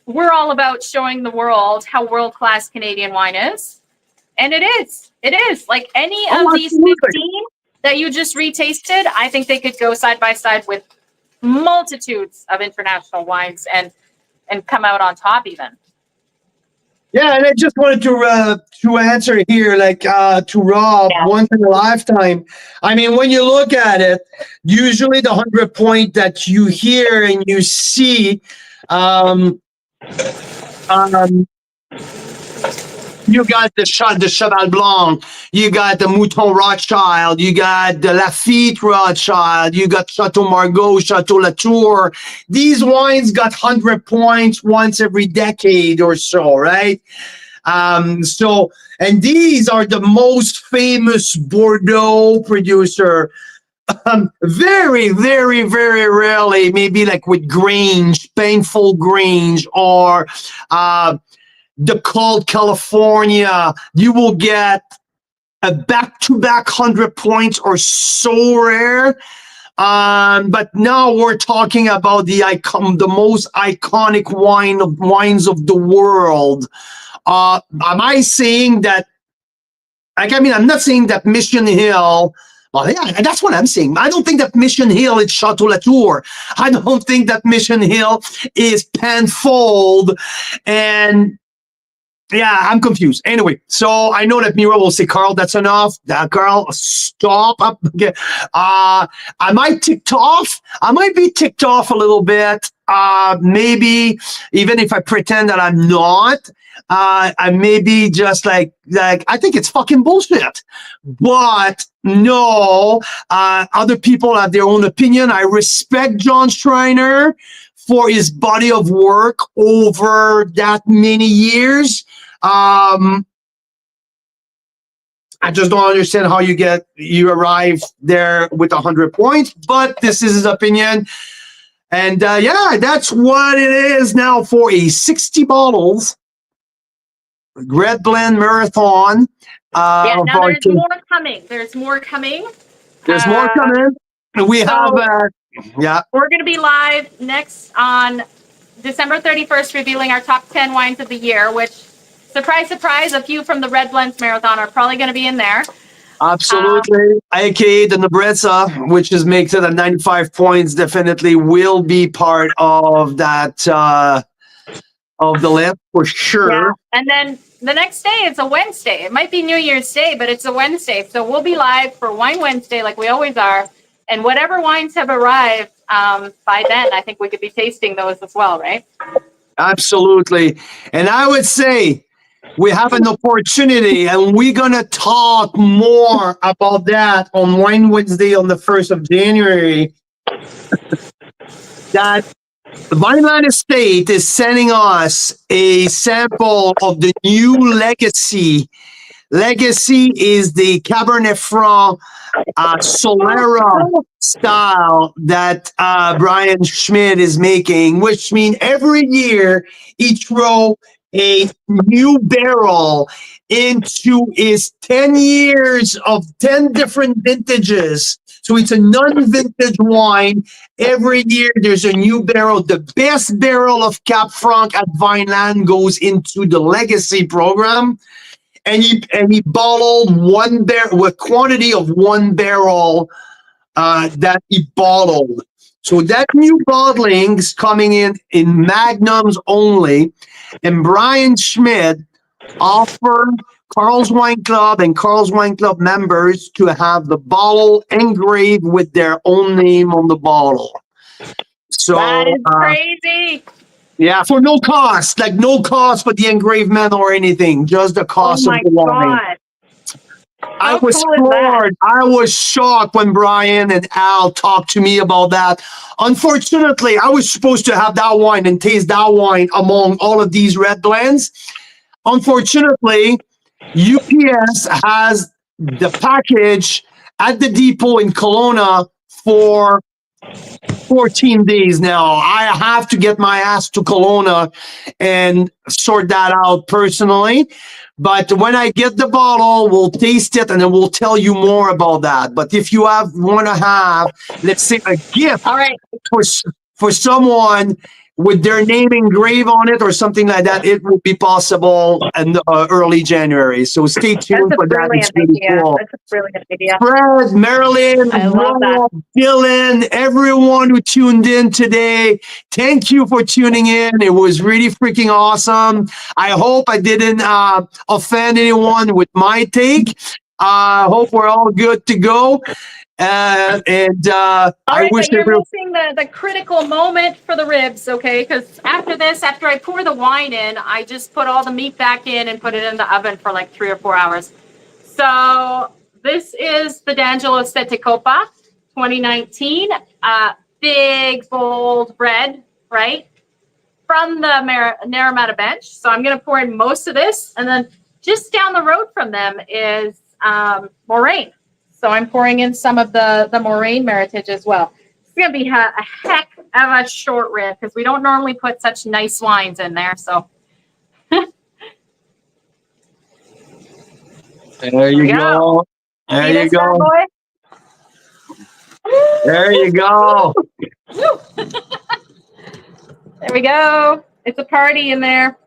we're all about showing the world how world-class Canadian wine is. And it is. Like any of these 15 that you just retasted, I think they could go side by side with multitudes of international wines and come out on top even. Yeah, and I just wanted to answer here, like to Rob, once in a lifetime. I mean, when you look at it, usually the 100 point that you hear and you see, you got the Cheval Blanc, you got the Mouton Rothschild, you got the Lafite Rothschild, you got Chateau Margaux, Chateau Latour. These wines got 100 points once every decade or so, right? And these are the most famous Bordeaux producer. Very, very, very rarely, maybe like with Grange, Painful Grange, or the Cold California, you will get a back-to-back 100 points or so rare. But now we're talking about the most iconic wines of the world. Am I saying that? I'm not saying that Mission Hill. Well, yeah, that's what I'm saying. I don't think that Mission Hill is Chateau Latour. I don't think that Mission Hill is Penfold, and yeah, I'm confused. Anyway, so I know that Mira will say, Carl, that's enough. Carl, stop. I might ticked off. I might be ticked off a little bit. Maybe even if I pretend that I'm not, I may be just like I think it's fucking bullshit. But no, other people have their own opinion. I respect John Schreiner for his body of work over that many years. I just don't understand how you arrive there with 100 points, but this is his opinion. And yeah, that's what it is now for a 60 bottles Red Blend Marathon. Now there's more coming. There's more coming. We have, we're going to be live next on December 31st, revealing our top 10 wines of the year, which, surprise, surprise, a few from the Red Blends Marathon are probably going to be in there. Absolutely. AKA the Nebreza, which makes it at 95 points, definitely will be part of that, of the list for sure. Yeah. And then the next day, it's a Wednesday. It might be New Year's Day, but it's a Wednesday. So we'll be live for Wine Wednesday like we always are. And whatever wines have arrived by then, I think we could be tasting those as well, right? Absolutely. And I would say we have an opportunity, and we're gonna talk more about that on Wine Wednesday on the 1st of January. That Vineland Estate is sending us a sample of the new Legacy. Legacy is the Cabernet Franc Solera style that Brian Schmidt is making, which means every year he throw a new barrel into his 10 years of 10 different vintages. So it's a non-vintage wine. Every year there's a new barrel. The best barrel of Cab Franc at Vineland goes into the Legacy program. And he bottled one barrel, a quantity of one barrel that he bottled. So that new bottling's coming in magnums only. And Brian Schmidt offered Carl's Wine Club and Carl's Wine Club members to have the bottle engraved with their own name on the bottle. So that is crazy. Yeah, for no cost, like no cost for the engravement or anything, just the cost of the wine. I was floored. I was shocked when Brian and Al talked to me about that. Unfortunately, I was supposed to have that wine and taste that wine among all of these red blends. Unfortunately, UPS has the package at the depot in Kelowna for 14 days now. I have to get my ass to Kelowna and sort that out personally. But when I get the bottle, we'll taste it and then we'll tell you more about that. But if you want to have, let's say, a gift for someone with their name engraved on it or something like that, it will be possible in early January. So stay tuned for that. It's really cool. That's a brilliant idea. Fred, Marilyn, Rob, Dylan, everyone who tuned in today, thank you for tuning in. It was really freaking awesome. I hope I didn't offend anyone with my take. I hope we're all good to go. I wish you're missing the critical moment for the ribs, okay? Because after I pour the wine in, I just put all the meat back in and put it in the oven for like 3 or 4 hours. So this is the D'Angelo Setticopa 2019, big, bold red, right? From the Naramata bench. So I'm going to pour in most of this. And then just down the road from them is Moraine. So I'm pouring in some of the Moraine Meritage as well. It's going to be a heck of a short rib because we don't normally put such nice wines in there. So there you go. There you go. There you go. There we go. It's a party in there.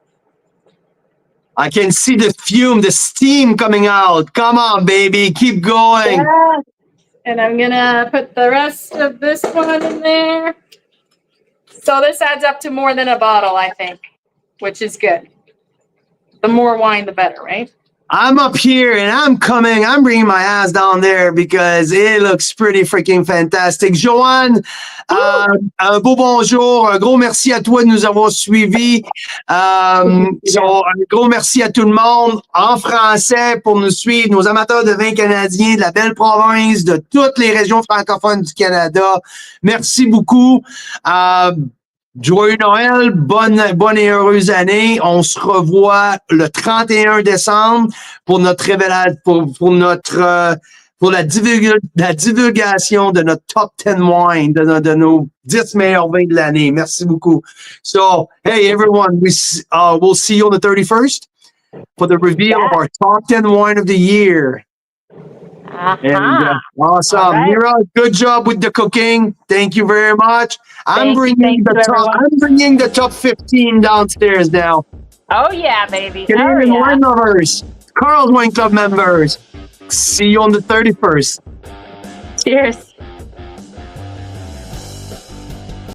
I can see the fume, the steam coming out. Come on, baby. Keep going. Yes. And I'm going to put the rest of this one in there. So this adds up to more than a bottle, I think, which is good. The more wine, the better, right? I'm up here and I'm bringing my ass down there because it looks pretty freaking fantastic. Joanne, un beau bonjour, un gros merci à toi de nous avoir suivis. Un gros merci à tout le monde en français pour nous suivre, nos amateurs de vin canadiens de la belle province, de toutes les régions francophones du Canada. Merci beaucoup. Joyeux Noël, bonne et heureuse année. On se revoit le 31 décembre pour notre révélation, pour la divulgation de notre top 10 wine, de nos 10 meilleurs vins de l'année. Merci beaucoup. So, hey everyone, we'll see you on the 31st for the reveal of our top 10 wine of the year. And, awesome. Right. Mira, good job with the cooking. Thank you very much. I'm bringing the top 15 downstairs now. Oh yeah, baby. Canadian wine lovers, Carl's Wine Club members. See you on the 31st. Cheers.